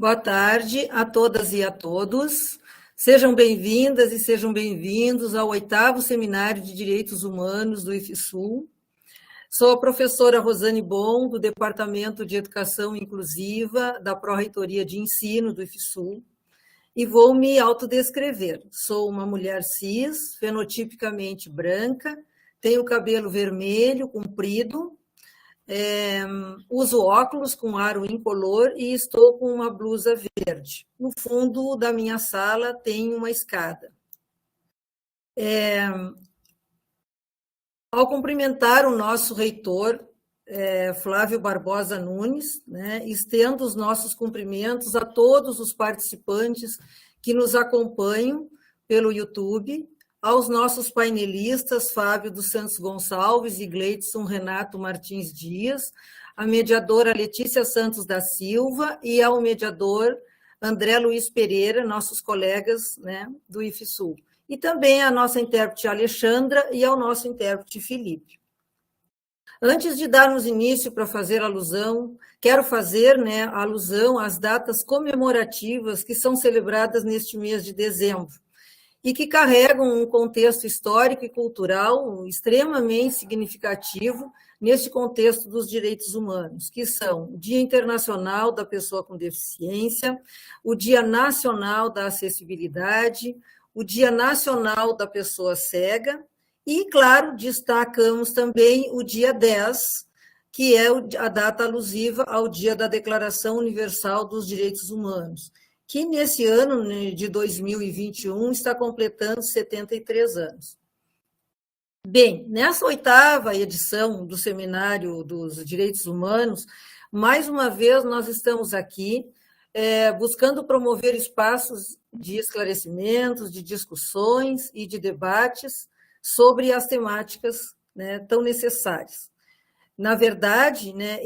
Boa tarde a todas e a todos. Sejam bem-vindas e sejam bem-vindos ao 8º Seminário de Direitos Humanos do IFSU. Sou a professora Rosane Bon, do Departamento de Educação Inclusiva da Pró-Reitoria de Ensino do IFSU, e vou me autodescrever. Sou uma mulher cis, fenotipicamente branca, tenho cabelo vermelho, comprido, uso óculos com aro incolor e estou com uma blusa verde. No fundo da minha sala tem uma escada. Ao cumprimentar o nosso reitor, Flávio Barbosa Nunes, né, estendo os nossos cumprimentos a todos os participantes que nos acompanham pelo YouTube, aos nossos painelistas, Fábio dos Santos Gonçalves e Gleidson Renato Martins Dias, a mediadora Letícia Santos da Silva e ao mediador André Luiz Pereira, nossos colegas, né, do IFSU. E também a nossa intérprete Alexandra e ao nosso intérprete Felipe. Antes de darmos início para fazer alusão, quero fazer, né, alusão às datas comemorativas que são celebradas neste mês de dezembro, e que carregam um contexto histórico e cultural extremamente significativo neste contexto dos direitos humanos, que são o Dia Internacional da Pessoa com Deficiência, o Dia Nacional da Acessibilidade, o Dia Nacional da Pessoa Cega e, claro, destacamos também o dia 10, que é a data alusiva ao Dia da Declaração Universal dos Direitos Humanos, que nesse ano de 2021 está completando 73 anos. Bem, nessa 8ª edição do Seminário dos Direitos Humanos, mais uma vez nós estamos aqui buscando promover espaços de esclarecimentos, de discussões e de debates sobre as temáticas, né, tão necessárias. Na verdade, né,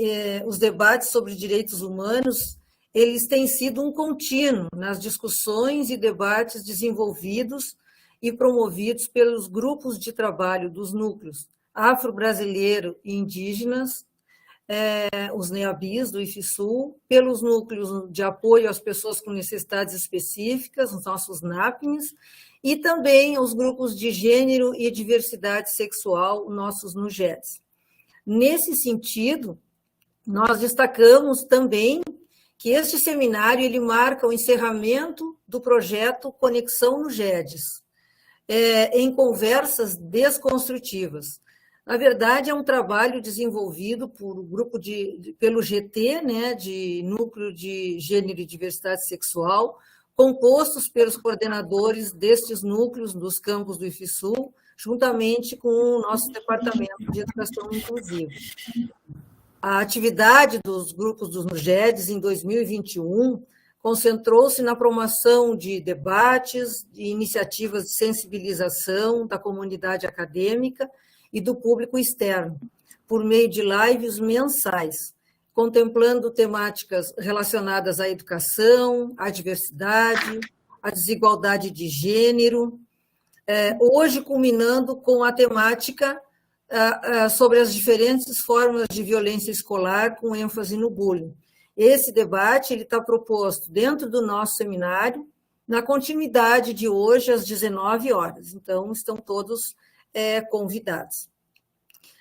os debates sobre direitos humanos eles têm sido um contínuo nas discussões e debates desenvolvidos e promovidos pelos grupos de trabalho dos núcleos afro-brasileiro e indígenas, os NEABIs do IFSU, pelos núcleos de apoio às pessoas com necessidades específicas, os nossos NAPNs, e também os grupos de gênero e diversidade sexual, nossos NUGEDs. Nesse sentido, nós destacamos também que este seminário ele marca o encerramento do projeto Conexão NUGEDs, em conversas desconstrutivas. Na verdade, é um trabalho desenvolvido por grupo pelo GT, né, de Núcleo de Gênero e Diversidade Sexual, compostos pelos coordenadores destes núcleos dos campos do IFSU, juntamente com o nosso Departamento de Educação Inclusiva. A atividade dos grupos dos NUGEDs em 2021 concentrou-se na promoção de debates e iniciativas de sensibilização da comunidade acadêmica e do público externo, por meio de lives mensais, contemplando temáticas relacionadas à educação, à diversidade, à desigualdade de gênero, hoje culminando com a temática sobre as diferentes formas de violência escolar, com ênfase no bullying. Esse debate está proposto dentro do nosso seminário, na continuidade de hoje, às 19 horas. Então, estão todos convidados.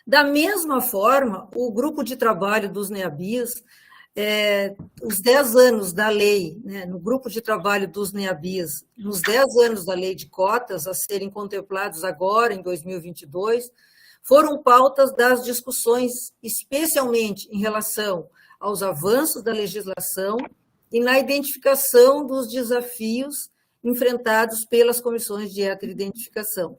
Da mesma forma, o grupo de trabalho dos NEABIs, os 10 anos da lei, né, no grupo de trabalho dos NEABIs, nos 10 anos da lei de cotas a serem contemplados agora, em 2022, foram pautas das discussões, especialmente em relação aos avanços da legislação e na identificação dos desafios enfrentados pelas comissões de heteroidentificação,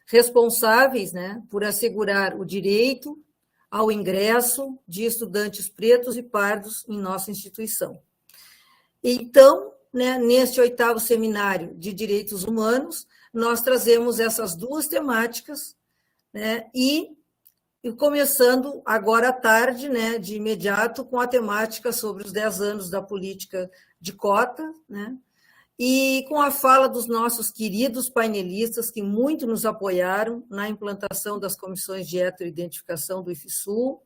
responsáveis, né, por assegurar o direito ao ingresso de estudantes pretos e pardos em nossa instituição. Então, né, neste 8º Seminário de Direitos Humanos, nós trazemos essas duas temáticas, né, e começando agora à tarde, né, de imediato, com a temática sobre os 10 anos da política de cota, né, e com a fala dos nossos queridos painelistas que muito nos apoiaram na implantação das comissões de heteroidentificação do IFSU,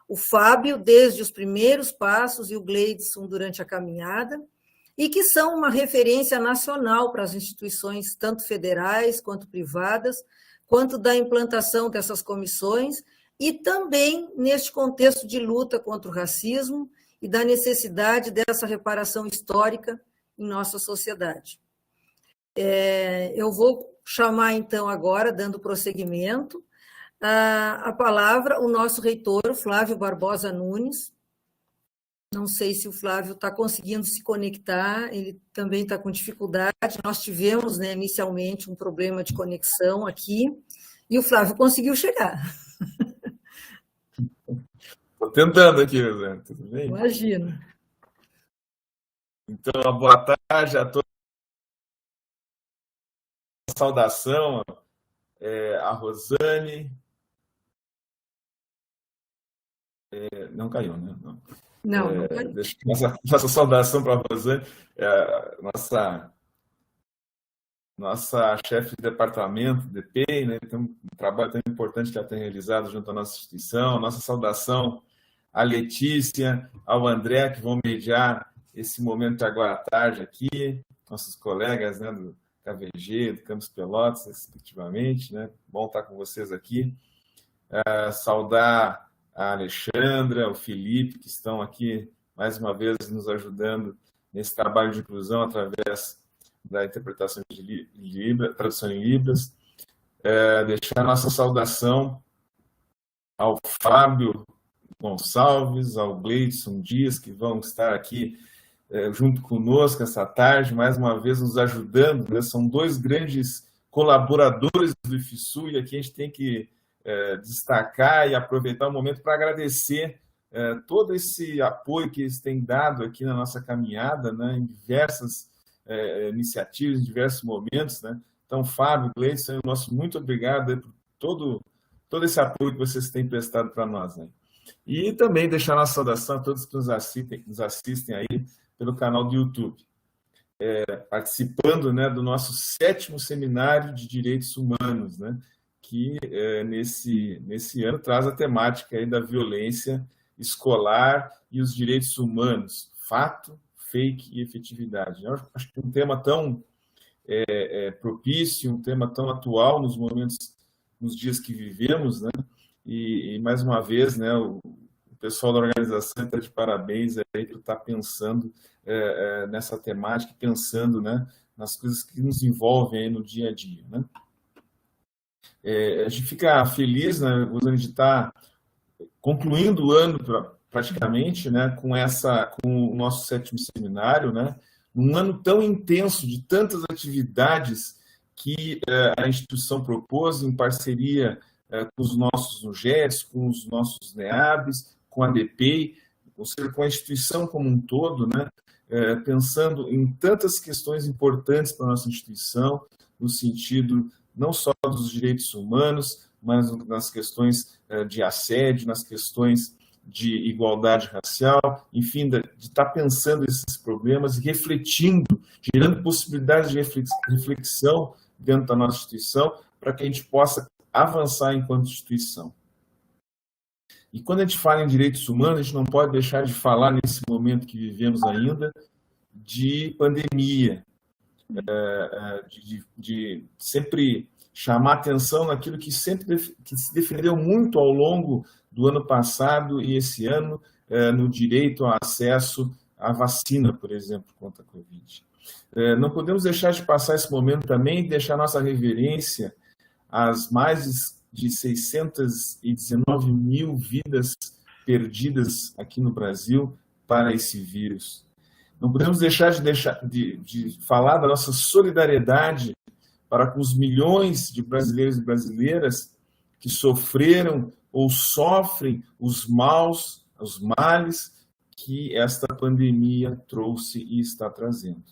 o Fábio, desde os primeiros passos, e o Gleidson durante a caminhada, e que são uma referência nacional para as instituições, tanto federais quanto privadas, quanto da implantação dessas comissões, e também neste contexto de luta contra o racismo e da necessidade dessa reparação histórica em nossa sociedade. Eu vou chamar, então, agora, dando prosseguimento, a palavra o nosso reitor, Flávio Barbosa Nunes. Não sei se o Flávio está conseguindo se conectar, ele também está com dificuldade. Nós tivemos, né, inicialmente, um problema de conexão aqui, e o Flávio conseguiu chegar. Estou tentando aqui, Zé. Tudo bem? Imagina. Então, boa tarde a todos. Saudação a Rosane. Não caiu, né? Não caiu. Nossa saudação para a Rosane, nossa chefe de departamento, DP, né? Tem um trabalho tão importante que ela tem realizado junto à nossa instituição. Nossa saudação à Letícia, ao André, que vão mediar esse momento de agora à tarde aqui, nossos colegas, né, do KVG, do Campus Pelotas, respectivamente, né? Bom estar com vocês aqui. Saudar a Alexandra, o Felipe, que estão aqui mais uma vez nos ajudando nesse trabalho de inclusão através da interpretação de Libras, tradução em Libras. Deixar a nossa saudação ao Fábio Gonçalves, ao Gleidson Dias, que vão estar aqui junto conosco essa tarde, mais uma vez nos ajudando, né? São dois grandes colaboradores do IFSU, e aqui a gente tem que destacar e aproveitar o momento para agradecer todo esse apoio que eles têm dado aqui na nossa caminhada, né? Em diversas iniciativas, em diversos momentos, né? Então, Fábio, Gleidson, nosso muito obrigado por todo esse apoio que vocês têm prestado para nós, né? E também deixar nossa saudação a todos que nos assistem aí pelo canal do YouTube, participando, né, do nosso 7º Seminário de Direitos Humanos, né, que nesse ano traz a temática aí da violência escolar e os direitos humanos, fato, fake e efetividade. Eu acho que um tema tão propício, um tema tão atual nos dias que vivemos, né, e mais uma vez, né, o pessoal da organização está de parabéns aí por estar pensando nessa temática, pensando, né, nas coisas que nos envolvem aí no dia a dia, né? A gente fica feliz, né, de estar concluindo o ano praticamente, né, com o nosso 7º seminário, né, um ano tão intenso de tantas atividades que a instituição propôs em parceria com os nossos UGES, com os nossos NEABs, com a DPEI, ou seja, com a instituição como um todo, né, pensando em tantas questões importantes para a nossa instituição, no sentido não só dos direitos humanos, mas nas questões de assédio, nas questões de igualdade racial, enfim, de estar pensando esses problemas e refletindo, gerando possibilidades de reflexão dentro da nossa instituição, para que a gente possa avançar enquanto instituição. E quando a gente fala em direitos humanos, a gente não pode deixar de falar, nesse momento que vivemos ainda, de pandemia, de sempre chamar atenção naquilo que se defendeu muito ao longo do ano passado e esse ano, no direito ao acesso à vacina, por exemplo, contra a Covid. Não podemos deixar de passar esse momento também e deixar nossa reverência às mais de 619 mil vidas perdidas aqui no Brasil para esse vírus. Não podemos deixar de falar da nossa solidariedade para com os milhões de brasileiros e brasileiras que sofreram ou sofrem os males que esta pandemia trouxe e está trazendo.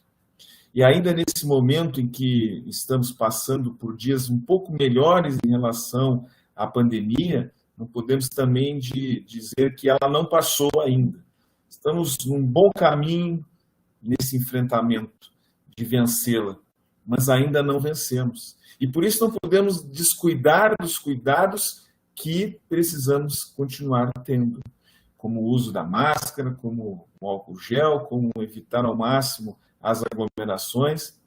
E ainda nesse momento em que estamos passando por dias um pouco melhores em relação à pandemia, não podemos também dizer que ela não passou ainda. Estamos num bom caminho nesse enfrentamento de vencê-la, mas ainda não vencemos. E por isso não podemos descuidar dos cuidados que precisamos continuar tendo, como o uso da máscara, como o álcool gel, como evitar ao máximo as aglomerações,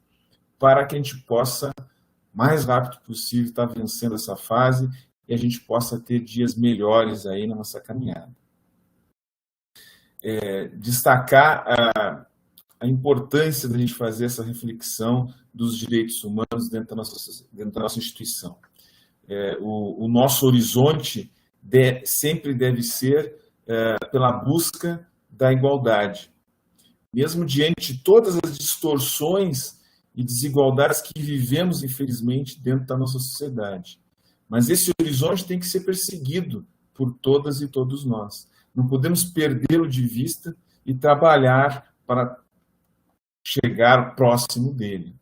para que a gente possa, mais rápido possível, estar vencendo essa fase e a gente possa ter dias melhores aí na nossa caminhada. Destacar a importância da gente fazer essa reflexão dos direitos humanos dentro da nossa instituição. O nosso horizonte sempre deve ser pela busca da igualdade. Mesmo diante de todas as distorções e desigualdades que vivemos, infelizmente, dentro da nossa sociedade. Mas esse horizonte tem que ser perseguido por todas e todos nós. Não podemos perdê-lo de vista e trabalhar para chegar próximo dele.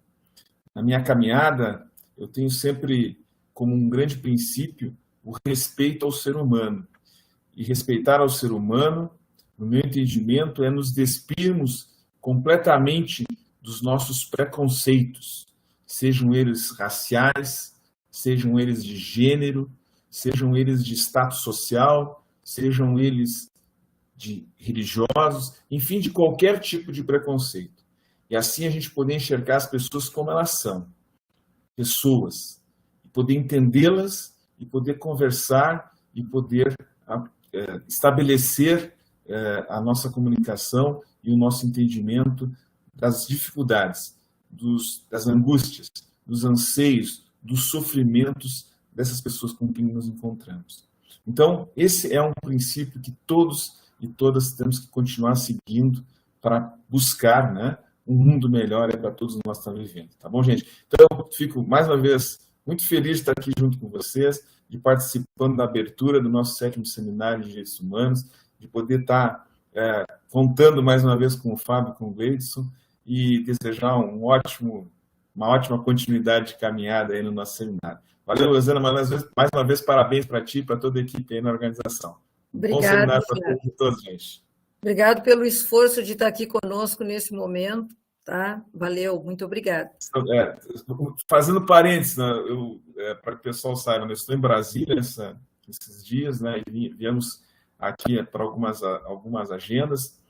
Na minha caminhada, eu tenho sempre como um grande princípio o respeito ao ser humano. E respeitar ao ser humano, no meu entendimento, é nos despirmos completamente dos nossos preconceitos, sejam eles raciais, sejam eles de gênero, sejam eles de status social, sejam eles de religiosos, enfim, de qualquer tipo de preconceito. E assim a gente poder enxergar as pessoas como elas são, pessoas, e poder entendê-las, e poder conversar, e poder estabelecer a nossa comunicação e o nosso entendimento das dificuldades, das angústias, dos anseios, dos sofrimentos dessas pessoas com quem nos encontramos. Então, esse é um princípio que todos e todas temos que continuar seguindo para buscar, né, um mundo melhor para todos nós estarmos vivendo. Tá bom, gente? Então, eu fico, mais uma vez, muito feliz de estar aqui junto com vocês, de participando da abertura do nosso 7º Seminário de Direitos Humanos, de poder estar contando mais uma vez com o Fábio e com o Gleidson, e desejar uma ótima continuidade de caminhada aí no nosso seminário. Valeu, Rosana, mais uma vez parabéns para ti e para toda a equipe aí na organização. Obrigado, bom seminário para todos, gente. Obrigado pelo esforço de estar aqui conosco nesse momento, tá? Valeu, muito obrigado. Fazendo parênteses, né, para que o pessoal saiba, eu estou em Brasília esses dias, né, e viemos aqui para algumas agendas,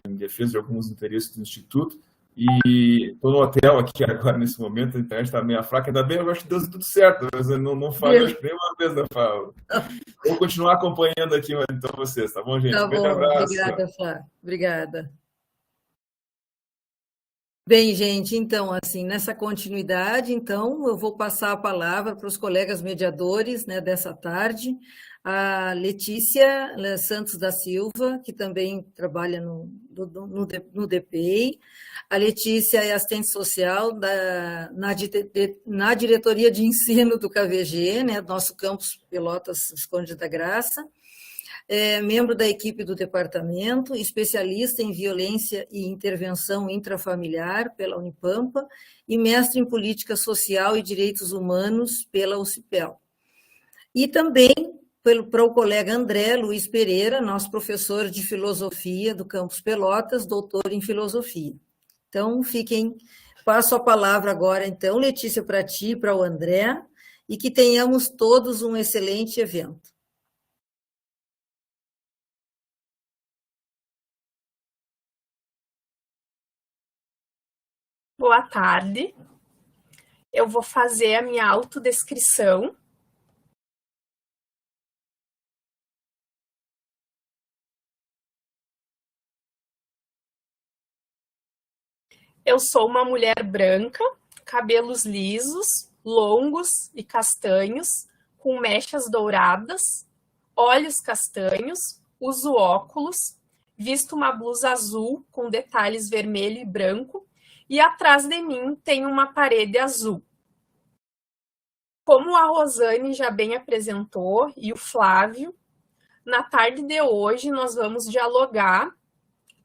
em defesa de alguns interesses do Instituto, e estou no hotel aqui agora, nesse momento, a internet está meio fraca, ainda bem, eu acho que deu tudo certo, mas eu não falei, acho que nem uma vez, né, Fábio? Vou continuar acompanhando aqui, então, vocês, tá bom, gente? Tá bom, abraço. Obrigada, Flávia. Obrigada. Bem, gente, então, assim, nessa continuidade, então, eu vou passar a palavra para os colegas mediadores, né, dessa tarde, a Letícia Santos da Silva, que também trabalha no DPI. A Letícia é assistente social na diretoria de ensino do KVG, né, nosso campus Pelotas Visconde da Graça. É membro da equipe do departamento, especialista em violência e intervenção intrafamiliar pela Unipampa e mestre em política social e direitos humanos pela UCPEL. E também para o colega André Luiz Pereira, nosso professor de filosofia do campus Pelotas, doutor em filosofia. Então, passo a palavra agora, então, Letícia, para ti, para o André, e que tenhamos todos um excelente evento. Boa tarde. Eu vou fazer a minha autodescrição. Eu sou uma mulher branca, cabelos lisos, longos e castanhos, com mechas douradas, olhos castanhos, uso óculos, visto uma blusa azul com detalhes vermelho e branco, e atrás de mim tem uma parede azul. Como a Rosane já bem apresentou, e o Flávio, na tarde de hoje nós vamos dialogar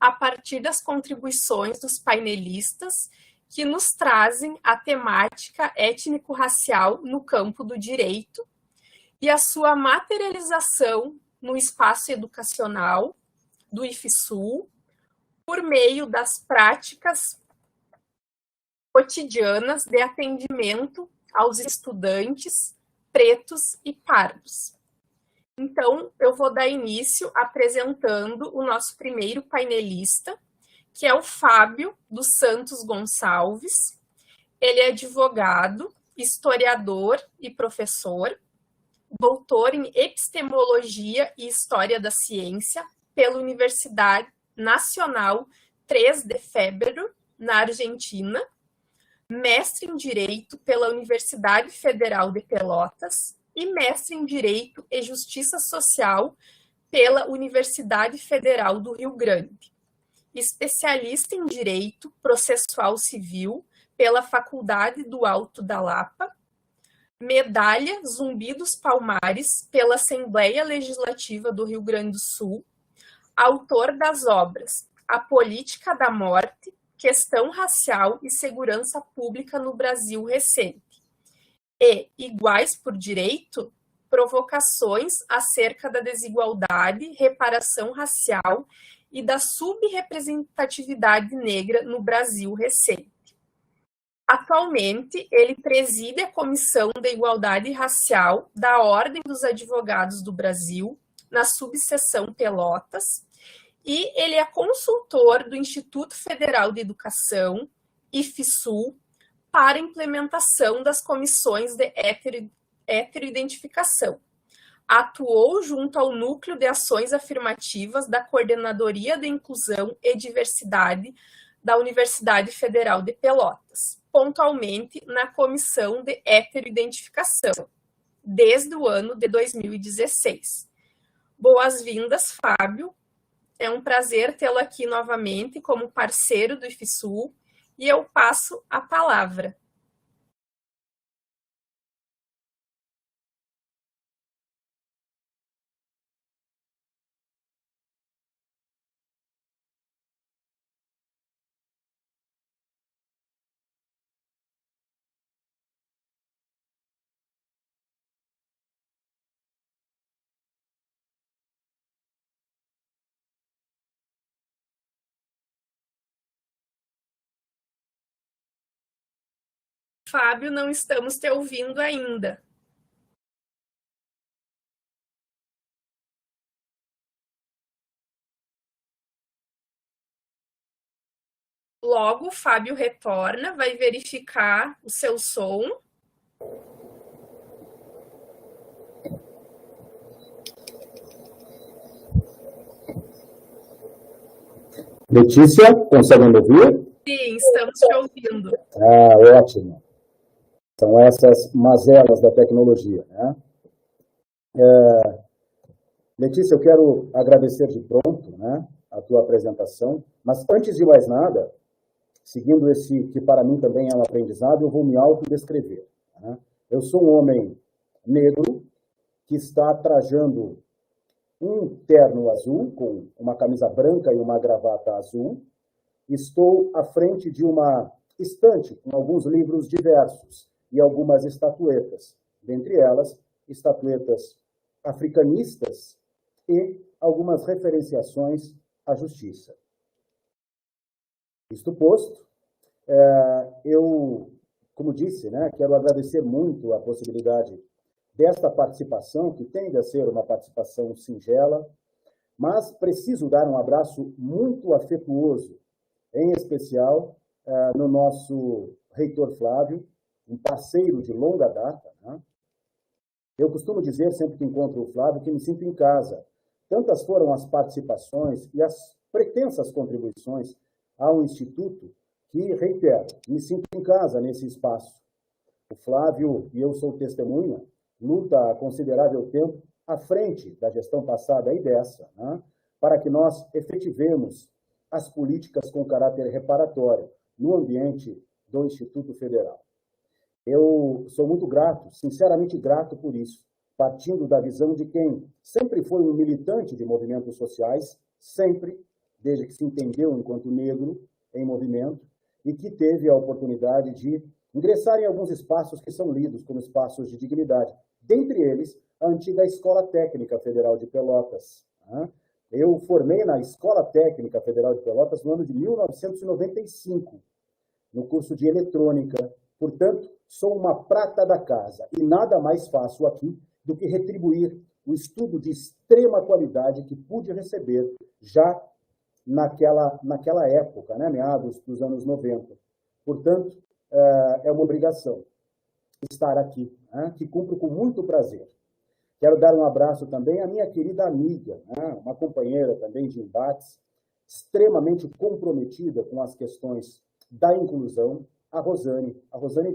a partir das contribuições dos painelistas que nos trazem a temática étnico-racial no campo do direito e a sua materialização no espaço educacional do IFSU por meio das práticas cotidianas de atendimento aos estudantes pretos e pardos. Então, eu vou dar início apresentando o nosso primeiro painelista, que é o Fábio dos Santos Gonçalves. Ele é advogado, historiador e professor, doutor em Epistemologia e História da Ciência pela Universidade Nacional 3 de Febrero, na Argentina, mestre em Direito pela Universidade Federal de Pelotas e mestre em Direito e Justiça Social pela Universidade Federal do Rio Grande. Especialista em Direito Processual Civil pela Faculdade do Alto da Lapa, medalha Zumbi dos Palmares pela Assembleia Legislativa do Rio Grande do Sul, autor das obras A Política da Morte, Questão Racial e Segurança Pública no Brasil Recente, e Iguais por Direito, Provocações acerca da desigualdade, reparação racial e da subrepresentatividade negra no Brasil Recente. Atualmente, ele preside a Comissão de Igualdade Racial da Ordem dos Advogados do Brasil, na subseção Pelotas, e ele é consultor do Instituto Federal de Educação, IFSU, para a implementação das comissões de heteroidentificação. Atuou junto ao Núcleo de Ações Afirmativas da Coordenadoria de Inclusão e Diversidade da Universidade Federal de Pelotas, pontualmente na Comissão de Heteroidentificação, desde o ano de 2016. Boas-vindas, Fábio. É um prazer tê-lo aqui novamente como parceiro do IFSU e eu passo a palavra. Fábio, não estamos te ouvindo ainda. Logo, o Fábio retorna, vai verificar o seu som. Letícia, consegue me ouvir? Sim, estamos te ouvindo. Ótimo. São essas mazelas da tecnologia, né? Letícia, eu quero agradecer de pronto, né, a tua apresentação, mas antes de mais nada, seguindo esse que para mim também é um aprendizado, eu vou me autodescrever, né? Eu sou um homem negro que está trajando um terno azul, com uma camisa branca e uma gravata azul. Estou à frente de uma estante com alguns livros diversos e algumas estatuetas, dentre elas, estatuetas africanistas e algumas referenciações à justiça. Isto posto, eu, como disse, né, quero agradecer muito a possibilidade desta participação, que tende a ser uma participação singela, mas preciso dar um abraço muito afetuoso, em especial no nosso reitor Flávio, um parceiro de longa data, né? Eu costumo dizer, sempre que encontro o Flávio, que me sinto em casa. Tantas foram as participações e as pretensas contribuições ao Instituto que, reitero, me sinto em casa nesse espaço. O Flávio, e eu sou testemunha, luta há considerável tempo à frente da gestão passada e dessa, né, para que nós efetivemos as políticas com caráter reparatório no ambiente do Instituto Federal. Eu sou muito grato, sinceramente grato por isso, partindo da visão de quem sempre foi um militante de movimentos sociais, sempre, desde que se entendeu enquanto negro em movimento, e que teve a oportunidade de ingressar em alguns espaços que são lidos como espaços de dignidade, dentre eles a antiga Escola Técnica Federal de Pelotas. Eu formei na Escola Técnica Federal de Pelotas no ano de 1995, no curso de eletrônica. Portanto, sou uma prata da casa e nada mais faço aqui do que retribuir o estudo de extrema qualidade que pude receber já naquela época, né, meados dos anos 90. Portanto, é uma obrigação estar aqui, né, que cumpro com muito prazer. Quero dar um abraço também à minha querida amiga, né, uma companheira também de embates, extremamente comprometida com as questões da inclusão, a Rosane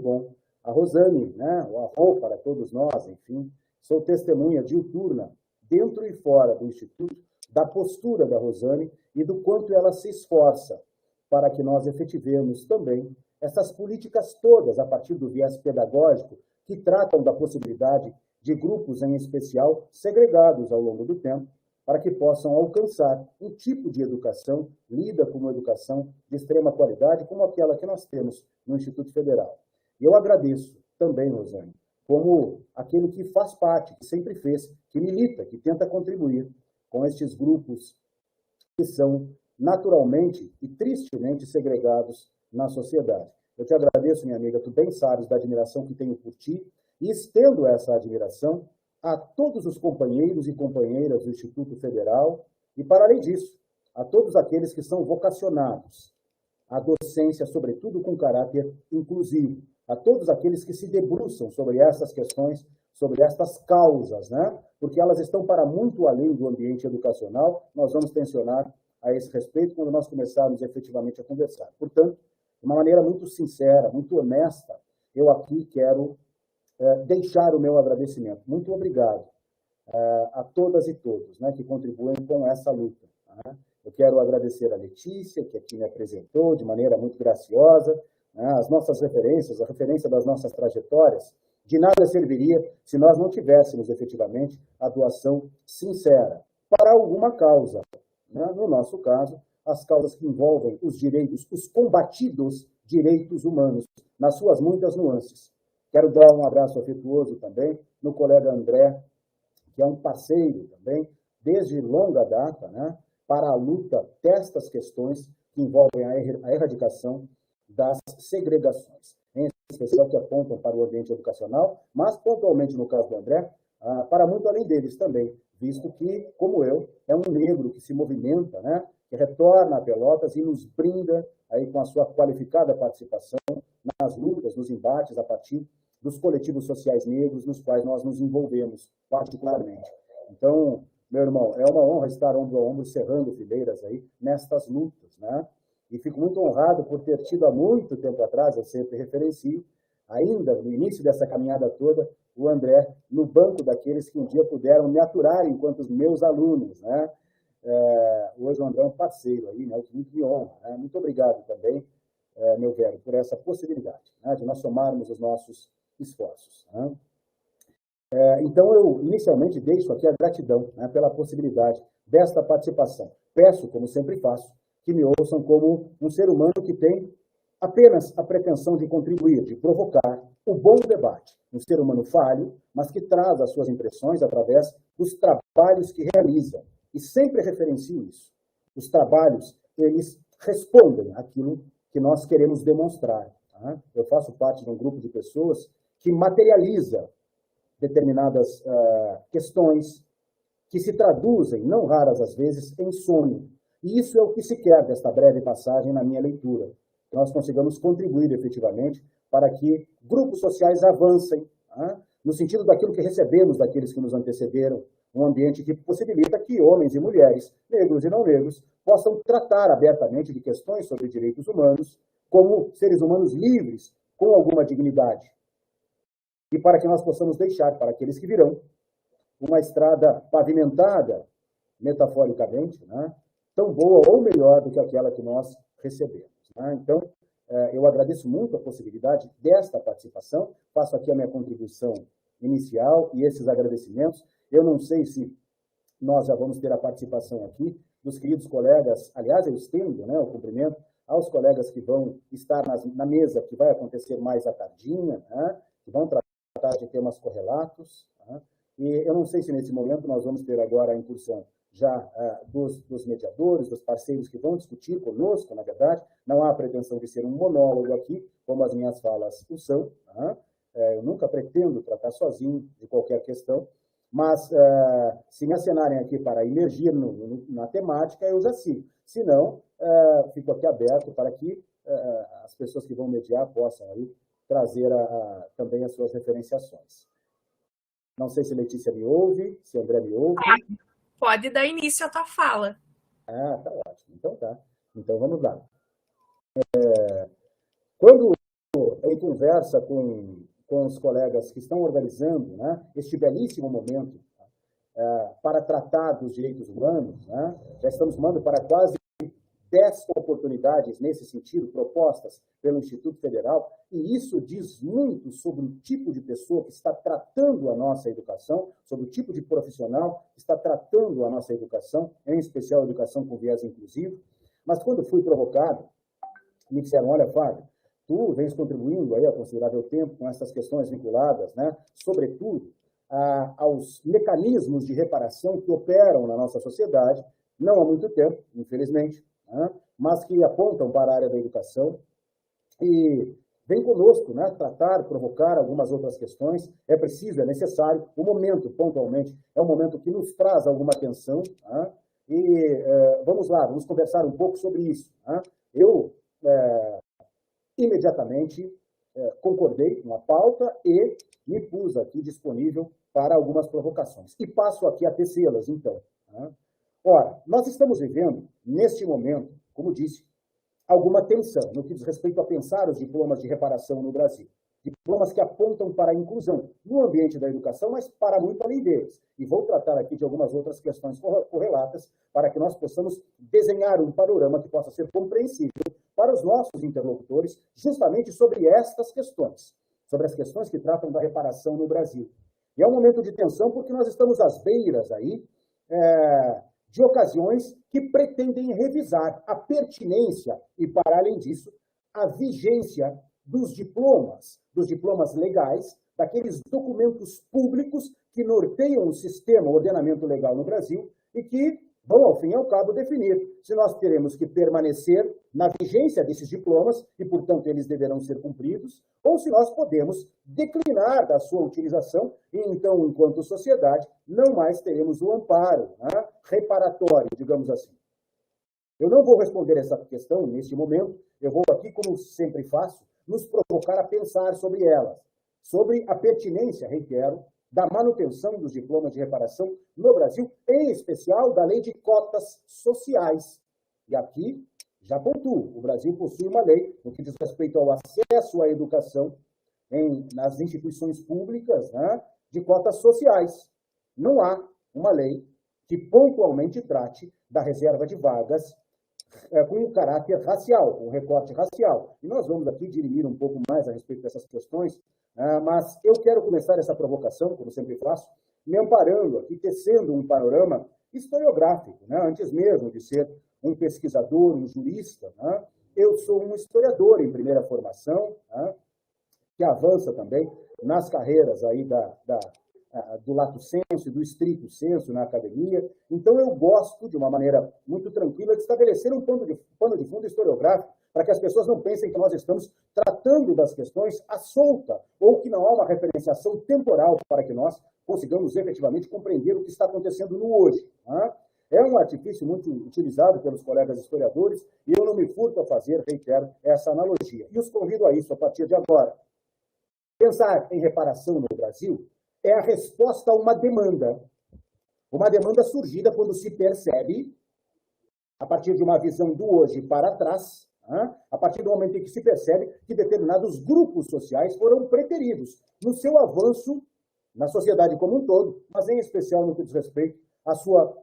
Bom. A Rosane, né, o avô para todos nós, enfim, sou testemunha diuturna, dentro e fora do Instituto, da postura da Rosane e do quanto ela se esforça para que nós efetivemos também essas políticas todas, a partir do viés pedagógico, que tratam da possibilidade de grupos, em especial, segregados ao longo do tempo, para que possam alcançar um tipo de educação lida como educação de extrema qualidade, como aquela que nós temos no Instituto Federal. E eu agradeço também, Rosane, como aquele que faz parte, que sempre fez, que milita, que tenta contribuir com estes grupos que são naturalmente e tristemente segregados na sociedade. Eu te agradeço, minha amiga, tu bem sabes da admiração que tenho por ti e estendo essa admiração a todos os companheiros e companheiras do Instituto Federal e, para além disso, a todos aqueles que são vocacionados à docência, sobretudo com caráter inclusivo, a todos aqueles que se debruçam sobre essas questões, sobre estas causas, né? Porque elas estão para muito além do ambiente educacional. Nós vamos tensionar a esse respeito quando nós começarmos efetivamente a conversar. Portanto, de uma maneira muito sincera, muito honesta, eu aqui quero deixar o meu agradecimento. Muito obrigado a todas e todos, né, que contribuem com essa luta. Né? Eu quero agradecer a Letícia, que aqui me apresentou de maneira muito graciosa, né, as nossas referências, a referência das nossas trajetórias. De nada serviria se nós não tivéssemos efetivamente a doação sincera para alguma causa. Né? No nosso caso, as causas que envolvem os direitos, os combatidos direitos humanos, nas suas muitas nuances. Quero dar um abraço afetuoso também no colega André, que é um parceiro também, desde longa data, né, para a luta destas questões que envolvem a erradicação das segregações, em especial que apontam para o ambiente educacional, mas pontualmente no caso do André, para muito além deles também, visto que, como eu, é um negro que se movimenta, né, que retorna a Pelotas e nos brinda aí com a sua qualificada participação nas lutas, nos embates, a partir dos coletivos sociais negros nos quais nós nos envolvemos particularmente. Então, meu irmão, é uma honra estar ombro a ombro, cerrando fileiras aí nestas lutas, né? E fico muito honrado por ter tido há muito tempo atrás, eu sempre referencio, ainda no início dessa caminhada toda, o André no banco daqueles que um dia puderam me aturar enquanto os meus alunos, né? Hoje o André é um parceiro aí, né? O que muito me honra, né? Muito obrigado também, meu velho, por essa possibilidade, né? De nós somarmos os nossos esforços. Né? Então, eu inicialmente deixo aqui a gratidão, né, pela possibilidade desta participação. Peço, como sempre faço, que me ouçam como um ser humano que tem apenas a pretensão de contribuir, de provocar o bom debate. Um ser humano falho, mas que traz as suas impressões através dos trabalhos que realiza. E sempre referencio isso. Os trabalhos, eles respondem àquilo que nós queremos demonstrar. Tá? Eu faço parte de um grupo de pessoas que materializa determinadas questões que se traduzem, não raras às vezes, em sonho. E isso é o que se quer desta breve passagem na minha leitura. Que nós consigamos contribuir efetivamente para que grupos sociais avancem, no sentido daquilo que recebemos daqueles que nos antecederam, um ambiente que possibilita que homens e mulheres, negros e não negros, possam tratar abertamente de questões sobre direitos humanos como seres humanos livres, com alguma dignidade. E para que nós possamos deixar para aqueles que virão uma estrada pavimentada, metaforicamente, né, tão boa ou melhor do que aquela que nós recebemos. Né? Então, eu agradeço muito a possibilidade desta participação, faço aqui a minha contribuição inicial e esses agradecimentos. Eu não sei se nós já vamos ter a participação aqui dos queridos colegas, aliás, eu estendo, né, o cumprimento aos colegas que vão estar na mesa, que vai acontecer mais à tardinha, né, que vão tratar de temas correlatos. Né, e eu não sei se nesse momento nós vamos ter agora a incursão já dos mediadores, dos parceiros que vão discutir conosco, na verdade. Não há a pretensão de ser um monólogo aqui, como as minhas falas o são. Né, eu nunca pretendo tratar sozinho de qualquer questão, Mas, se me acenarem aqui para emergir na temática, eu já sigo. Se não, fico aqui aberto para que as pessoas que vão mediar possam aí trazer também as suas referenciações. Não sei se Letícia me ouve, se André me ouve. Pode dar início à tua fala. Tá ótimo. Então tá. Então vamos lá. Quando em conversa com os colegas que estão organizando, né, este belíssimo momento para tratar dos direitos humanos, né, já estamos falando para quase 10 oportunidades nesse sentido, propostas pelo Instituto Federal, e isso diz muito sobre o tipo de pessoa que está tratando a nossa educação, sobre o tipo de profissional que está tratando a nossa educação, em especial a educação com viés inclusivo. Mas quando fui provocado, me disseram, olha, Fábio, tu vens contribuindo aí há considerável tempo com essas questões vinculadas, né, sobretudo, aos mecanismos de reparação que operam na nossa sociedade, não há muito tempo, infelizmente, né, mas que apontam para a área da educação e vem conosco, né, tratar, provocar algumas outras questões. É preciso, é necessário. O momento, pontualmente, é um momento que nos traz alguma atenção, né, e vamos lá, vamos conversar um pouco sobre isso. Né. Eu imediatamente concordei com a pauta e me pus aqui disponível para algumas provocações. E passo aqui a tecê-las, então. Né. Ora, nós estamos vivendo, neste momento, como disse, alguma tensão no que diz respeito a pensar os diplomas de reparação no Brasil. Diplomas que apontam para a inclusão no ambiente da educação, mas para muito além deles. E vou tratar aqui de algumas outras questões correlatas para que nós possamos desenhar um panorama que possa ser compreensível para os nossos interlocutores, justamente sobre estas questões, sobre as questões que tratam da reparação no Brasil. E é um momento de tensão porque nós estamos às beiras aí de ocasiões que pretendem revisar a pertinência e, para além disso, a vigência dos diplomas legais, daqueles documentos públicos que norteiam o sistema, o ordenamento legal no Brasil e que vão, ao fim e ao cabo, definir se nós teremos que permanecer na vigência desses diplomas e, portanto, eles deverão ser cumpridos, ou se nós podemos declinar da sua utilização e, então, enquanto sociedade, não mais teremos o amparo, né, reparatório, digamos assim. Eu não vou responder essa questão neste momento, eu vou aqui, como sempre faço, nos provocar a pensar sobre elas, sobre a pertinência, reitero, da manutenção dos diplomas de reparação no Brasil, em especial da lei de cotas sociais. E aqui, já pontuo, o Brasil possui uma lei no que diz respeito ao acesso à educação nas instituições públicas, né, de cotas sociais. Não há uma lei que pontualmente trate da reserva de vagas com um caráter racial, com um recorte racial. E nós vamos aqui dirimir um pouco mais a respeito dessas questões, mas eu quero começar essa provocação, como sempre faço, me amparando aqui, tecendo um panorama historiográfico, né? Antes mesmo de ser um pesquisador, um jurista, né? Eu sou um historiador em primeira formação, né? Que avança também nas carreiras aí do lato sensu e do estricto sensu na academia. Então, eu gosto, de uma maneira muito tranquila, de estabelecer um pano de fundo historiográfico para que as pessoas não pensem que nós estamos tratando das questões à solta ou que não há uma referenciação temporal para que nós consigamos efetivamente compreender o que está acontecendo no hoje. Né? É um artifício muito utilizado pelos colegas historiadores e eu não me furto a fazer, reitero, essa analogia. E os convido a isso a partir de agora. Pensar em reparação no Brasil é a resposta a uma demanda surgida quando se percebe, a partir de uma visão do hoje para trás, a partir do momento em que se percebe que determinados grupos sociais foram preteridos no seu avanço na sociedade como um todo, mas em especial no que diz respeito à sua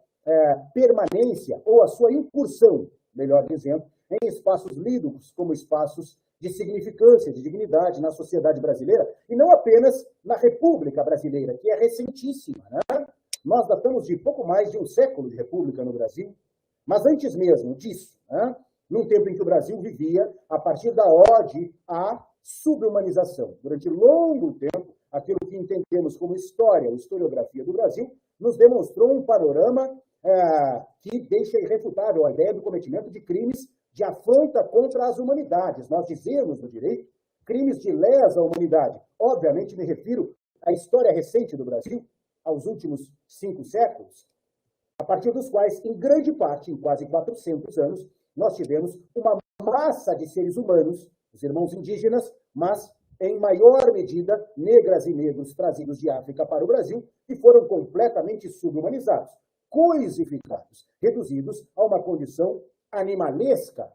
permanência ou à sua incursão, melhor dizendo, em espaços lidos como espaços de significância, de dignidade na sociedade brasileira, e não apenas na República Brasileira, que é recentíssima. Né? Nós datamos de pouco mais de um século de República no Brasil, mas antes mesmo disso, né? Num tempo em que o Brasil vivia a partir da ode à subhumanização. Durante longo tempo, aquilo que entendemos como história ou historiografia do Brasil nos demonstrou um panorama que deixa irrefutável a ideia do cometimento de crimes de afronta contra as humanidades. Nós dizemos no direito crimes de lesa humanidade. Obviamente me refiro à história recente do Brasil, aos últimos 5 séculos, a partir dos quais, em grande parte, em quase 400 anos, nós tivemos uma massa de seres humanos, os irmãos indígenas, mas, em maior medida, negras e negros trazidos de África para o Brasil, que foram completamente subhumanizados, coisificados, reduzidos a uma condição animalesca,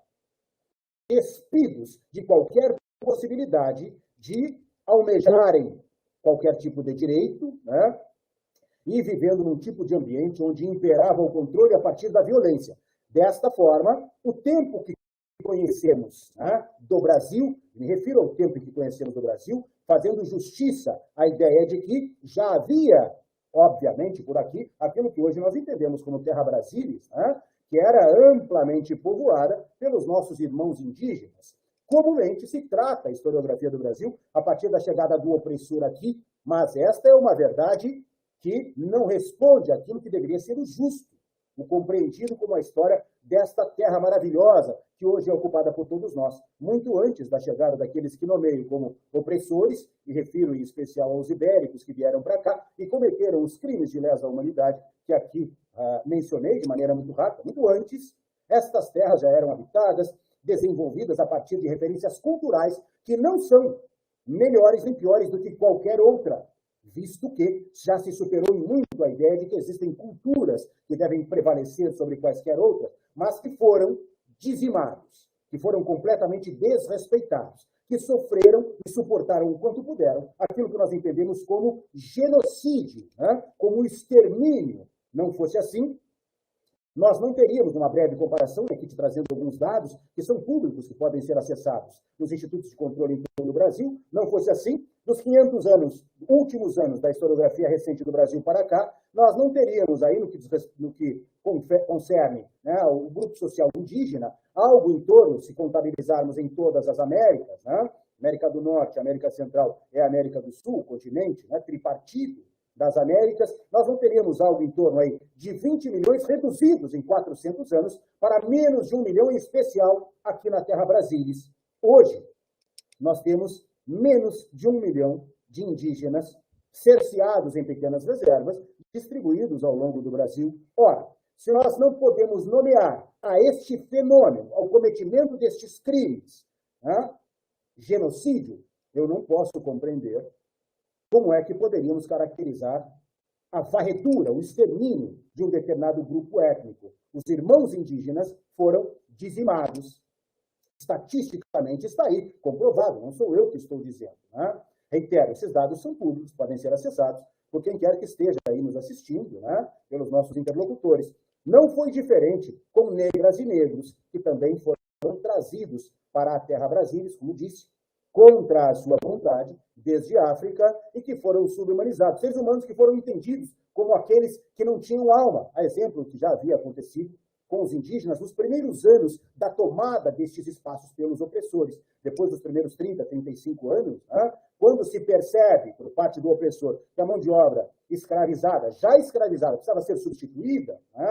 despidos de qualquer possibilidade de almejarem qualquer tipo de direito, né? E vivendo num tipo de ambiente onde imperava o controle a partir da violência. Desta forma, o tempo que conhecemos, né, do Brasil, me refiro ao tempo que conhecemos do Brasil, fazendo justiça à ideia de que já havia, obviamente, por aqui, aquilo que hoje nós entendemos como Terra Brasilis, né, que era amplamente povoada pelos nossos irmãos indígenas. Comumente se trata a historiografia do Brasil a partir da chegada do opressor aqui, mas esta é uma verdade que não responde àquilo que deveria ser o justo, o compreendido como a história desta terra maravilhosa, que hoje é ocupada por todos nós, muito antes da chegada daqueles que nomeio como opressores, e refiro em especial aos ibéricos que vieram para cá e cometeram os crimes de lesa humanidade que aqui mencionei de maneira muito rápida. Muito antes, estas terras já eram habitadas, desenvolvidas a partir de referências culturais que não são melhores nem piores do que qualquer outra, visto que já se superou em muito a ideia de que existem culturas que devem prevalecer sobre quaisquer outras, mas que foram dizimados, que foram completamente desrespeitados, que sofreram e suportaram o quanto puderam aquilo que nós entendemos como genocídio, né? Como extermínio. Não fosse assim, nós não teríamos, numa breve comparação, aqui te trazendo alguns dados que são públicos, que podem ser acessados nos institutos de controle em todo o Brasil. Não fosse assim, dos 500 anos, últimos anos da historiografia recente do Brasil para cá, nós não teríamos aí, no que concerne, né, o grupo social indígena, algo em torno, se contabilizarmos em todas as Américas, né, América do Norte, América Central e América do Sul, continente, né, tripartido das Américas, nós não teríamos algo em torno aí de 20 milhões reduzidos em 400 anos para menos de 1 milhão, em especial aqui na Terra Brasilis. Hoje, nós temos menos de 1 milhão de indígenas cerceados em pequenas reservas, distribuídos ao longo do Brasil. Ora, se nós não podemos nomear a este fenômeno, ao cometimento destes crimes, né, genocídio, eu não posso compreender como é que poderíamos caracterizar a varredura, o extermínio de um determinado grupo étnico. Os irmãos indígenas foram dizimados. Estatisticamente está aí, comprovado, não sou eu que estou dizendo, né? Reitero, esses dados são públicos, podem ser acessados por quem quer que esteja aí nos assistindo, né? Pelos nossos interlocutores. Não foi diferente com negras e negros, que também foram trazidos para a Terra Brasilis, como disse, contra a sua vontade, desde a África, e que foram subhumanizados. Seres humanos que foram entendidos como aqueles que não tinham alma. A exemplo que já havia acontecido com os indígenas nos primeiros anos da tomada destes espaços pelos opressores. Depois dos primeiros 30, 35 anos, né, quando se percebe, por parte do opressor, que a mão de obra escravizada, já escravizada, precisava ser substituída, né,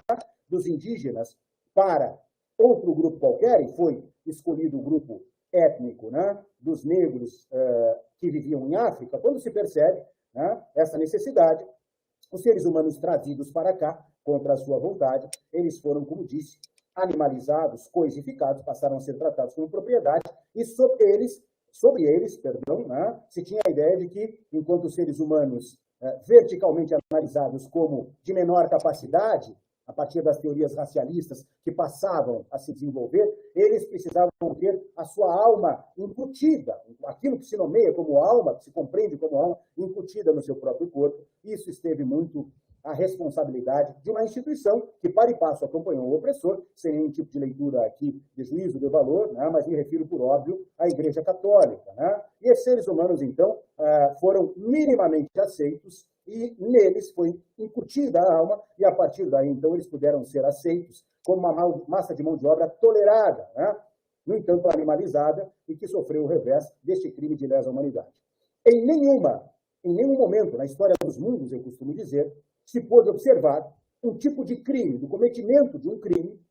dos indígenas para outro grupo qualquer, e foi escolhido o grupo étnico, né, dos negros que viviam em África, quando se percebe, né, essa necessidade, os seres humanos trazidos para cá, contra a sua vontade, eles foram, como disse, animalizados, coisificados, passaram a ser tratados como propriedade, e sobre eles, né, se tinha a ideia de que, enquanto os seres humanos verticalmente analisados como de menor capacidade, a partir das teorias racialistas que passavam a se desenvolver, eles precisavam ter a sua alma incutida, aquilo que se nomeia como alma, que se compreende como alma, incutida no seu próprio corpo. Isso esteve muito à responsabilidade de uma instituição que, para e passo, acompanhou o opressor, sem nenhum tipo de leitura aqui de juízo de valor, né, mas me refiro, por óbvio, à Igreja Católica, né? E esses seres humanos, então, foram minimamente aceitos, e neles foi incutida a alma, e a partir daí, então, eles puderam ser aceitos como uma massa de mão de obra tolerada, né? No entanto, animalizada, e que sofreu o revés deste crime de lesa humanidade. Em nenhum momento na história dos mundos, eu costumo dizer, se pôde observar um tipo de crime, do cometimento de um crime,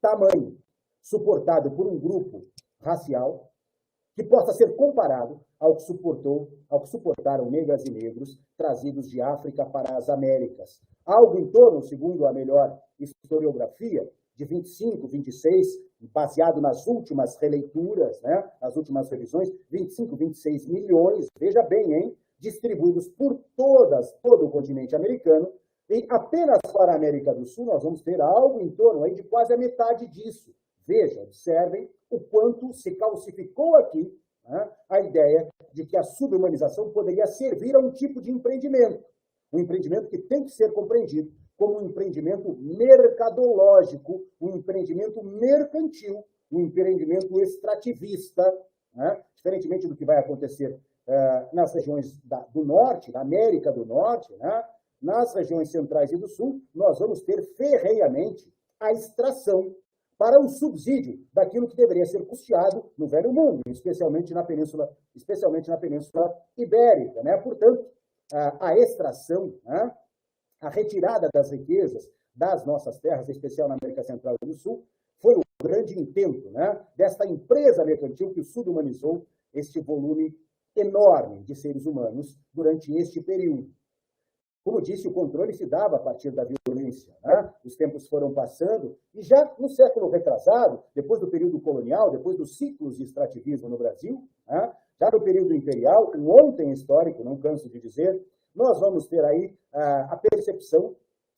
tamanho, suportado por um grupo racial, que possa ser comparado ao que suportaram negras e negros trazidos de África para as Américas. Algo em torno, segundo a melhor historiografia, de 25, 26, baseado nas últimas releituras, né, nas últimas revisões, 25, 26 milhões, veja bem, hein, distribuídos por todo o continente americano, e apenas para a América do Sul nós vamos ter algo em torno aí de quase a metade disso. Vejam, observem o quanto se calcificou aqui, né, a ideia de que a subhumanização poderia servir a um tipo de empreendimento. Um empreendimento que tem que ser compreendido como um empreendimento mercadológico, um empreendimento mercantil, um empreendimento extrativista, né, diferentemente do que vai acontecer nas regiões do norte, da América do Norte, né, nas regiões centrais e do sul, nós vamos ter ferrenhamente a extração para o subsídio daquilo que deveria ser custeado no Velho Mundo, especialmente na Península Ibérica, né? Portanto, a extração, né, a retirada das riquezas das nossas terras, em especial na América Central e do Sul, foi o grande intento, né, desta empresa mercantil que subhumanizou este volume enorme de seres humanos durante este período. Como disse, o controle se dava a partir da violência, né? Os tempos foram passando e já no século retrasado, depois do período colonial, depois dos ciclos de extrativismo no Brasil, né? Já no período imperial, um ontem histórico, não canso de dizer, nós vamos ter aí a percepção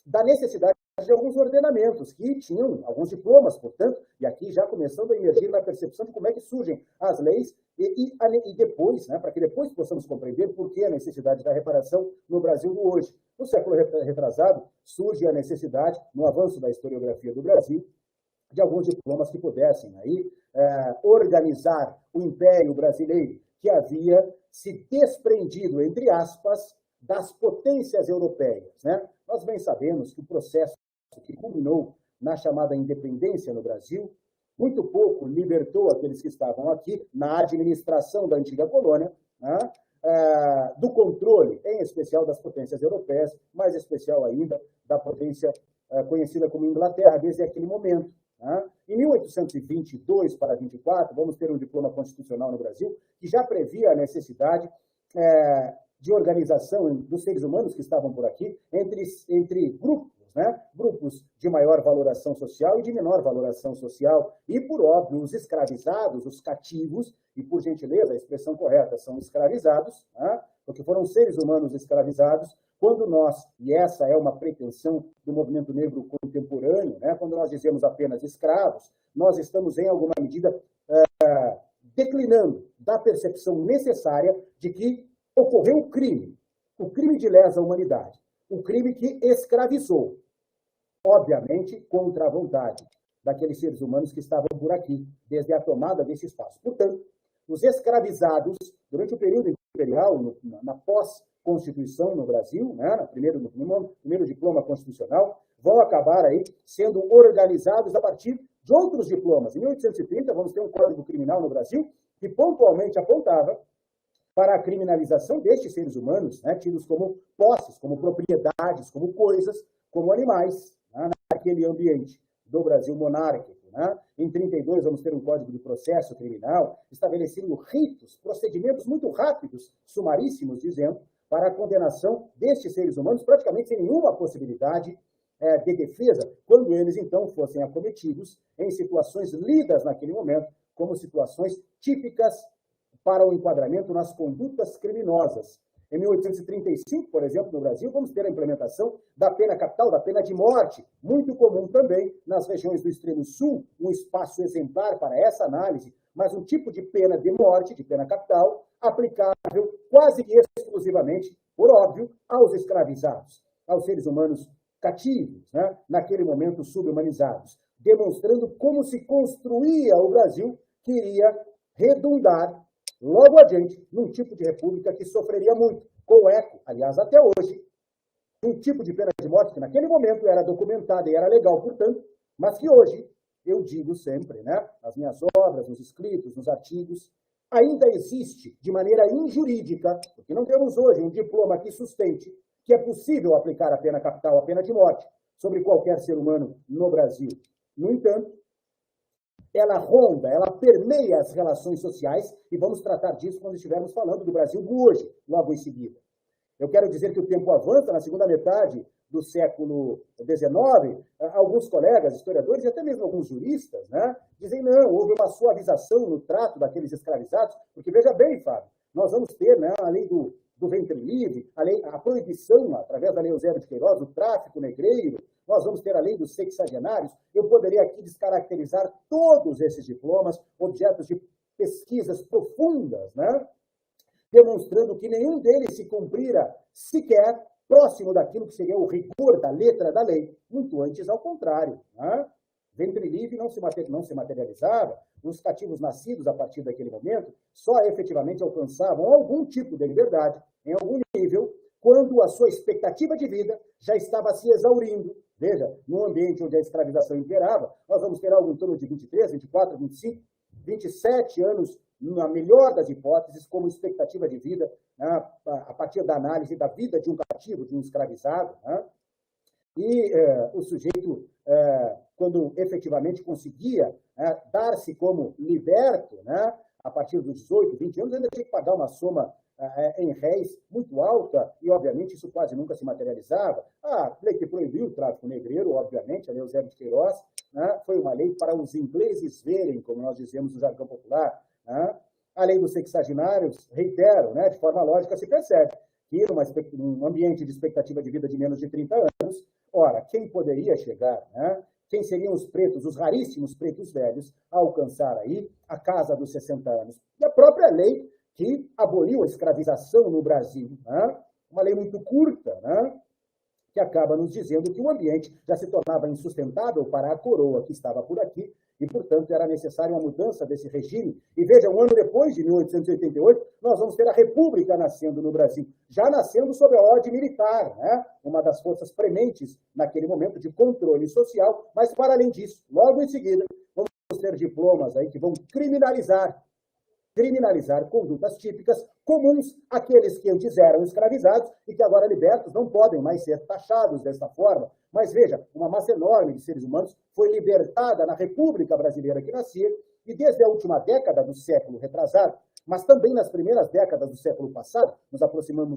da necessidade de alguns ordenamentos que tinham alguns diplomas, portanto, e aqui já começando a emergir na percepção de como é que surgem as leis e depois, né, para que depois possamos compreender por que a necessidade da reparação no Brasil do hoje. No século retrasado, surge a necessidade, no avanço da historiografia do Brasil, de alguns diplomas que pudessem aí organizar o Império Brasileiro, que havia se desprendido, entre aspas, das potências europeias, né? Nós bem sabemos que o processo que culminou na chamada independência no Brasil, muito pouco libertou aqueles que estavam aqui na administração da antiga colônia, né, do controle, em especial das potências europeias, mais especial ainda da potência conhecida como Inglaterra, desde aquele momento. Né? Em 1822 para 24, vamos ter um diploma constitucional no Brasil que já previa a necessidade de organização dos seres humanos que estavam por aqui entre grupos, né? Grupos de maior valoração social e de menor valoração social, e, por óbvio, os escravizados, os cativos, e, por gentileza, a expressão correta são escravizados, né? Porque foram seres humanos escravizados, quando nós, e essa é uma pretensão do movimento negro contemporâneo, né? Quando nós dizemos apenas escravos, nós estamos, em alguma medida, declinando da percepção necessária de que ocorreu o crime de lesa humanidade, o crime que escravizou, obviamente, contra a vontade daqueles seres humanos que estavam por aqui, desde a tomada desse espaço. Portanto, os escravizados, durante o período imperial, na pós-constituição no Brasil, né, no primeiro diploma constitucional, vão acabar aí sendo organizados a partir de outros diplomas. Em 1830, vamos ter um Código Criminal no Brasil que pontualmente apontava para a criminalização destes seres humanos, né, tidos como posses, como propriedades, como coisas, como animais, né, naquele ambiente do Brasil monárquico. Né? Em 32, vamos ter um Código de Processo Criminal estabelecendo ritos, procedimentos muito rápidos, sumaríssimos, dizendo, para a condenação destes seres humanos, praticamente sem nenhuma possibilidade de defesa, quando eles, então, fossem acometidos em situações lidas naquele momento como situações típicas para o enquadramento nas condutas criminosas. Em 1835, por exemplo, no Brasil, vamos ter a implementação da pena capital, da pena de morte, muito comum também nas regiões do extremo sul, um espaço exemplar para essa análise, mas um tipo de pena de morte, de pena capital, aplicável quase que exclusivamente, por óbvio, aos escravizados, aos seres humanos cativos, né, naquele momento subhumanizados, demonstrando como se construía o Brasil que iria redundar logo adiante num tipo de república que sofreria muito, com eco, aliás, até hoje, um tipo de pena de morte que naquele momento era documentada e era legal, portanto, mas que hoje, eu digo sempre, né, nas minhas obras, nos escritos, nos artigos, ainda existe de maneira injurídica, porque não temos hoje um diploma que sustente que é possível aplicar a pena capital, a pena de morte, sobre qualquer ser humano no Brasil. No entanto, ela ronda, ela permeia as relações sociais, e vamos tratar disso quando estivermos falando do Brasil do hoje, logo em seguida. Eu quero dizer que o tempo avança, na segunda metade do século XIX, alguns colegas, historiadores e até mesmo alguns juristas, né, dizem não, houve uma suavização no trato daqueles escravizados, porque veja bem, Fábio, nós vamos ter, né, a lei do ventre livre, a proibição, através da lei Eusébio de Queiroz, do tráfico negreiro, nós vamos ter a lei dos sexagenários. Eu poderia aqui descaracterizar todos esses diplomas, objetos de pesquisas profundas, né, demonstrando que nenhum deles se cumprira sequer próximo daquilo que seria o rigor da letra da lei, muito antes ao contrário. Né? Ventre livre não se materializava, os cativos nascidos a partir daquele momento só efetivamente alcançavam algum tipo de liberdade, em algum nível, quando a sua expectativa de vida já estava se exaurindo. Veja, num ambiente onde a escravização imperava, nós vamos ter algo em torno de 23, 24, 25, 27 anos, na melhor das hipóteses, como expectativa de vida, né, a partir da análise da vida de um cativo, de um escravizado. Né? E o sujeito, quando efetivamente conseguia dar-se como liberto, né, a partir dos 18, 20 anos, ainda tinha que pagar uma soma em réis muito alta, e obviamente isso quase nunca se materializava. A lei que proibiu o tráfico negreiro, obviamente, a lei Eusébio de Queiroz, né, foi uma lei para os ingleses verem, como nós dizemos no jargão popular. Né? A lei dos sexagenários, reitero, né, de forma lógica se percebe que num ambiente de expectativa de vida de menos de 30 anos, ora, quem poderia chegar, né? Quem seriam os pretos, os raríssimos pretos velhos, a alcançar aí a casa dos 60 anos? E a própria lei que aboliu a escravização no Brasil, né? Uma lei muito curta, né? Que acaba nos dizendo que o ambiente já se tornava insustentável para a coroa que estava por aqui, e, portanto, era necessária uma mudança desse regime. E veja, um ano depois, de 1888, nós vamos ter a República nascendo no Brasil, já nascendo sob a ordem militar, né? Uma das forças prementes naquele momento de controle social, mas, para além disso, logo em seguida, vamos ter diplomas aí que vão criminalizar condutas típicas comuns àqueles que antes eram escravizados e que agora libertos não podem mais ser taxados desta forma. Mas veja, uma massa enorme de seres humanos foi libertada na República Brasileira que nascia, e desde a última década do século retrasado, mas também nas primeiras décadas do século passado, nos aproximando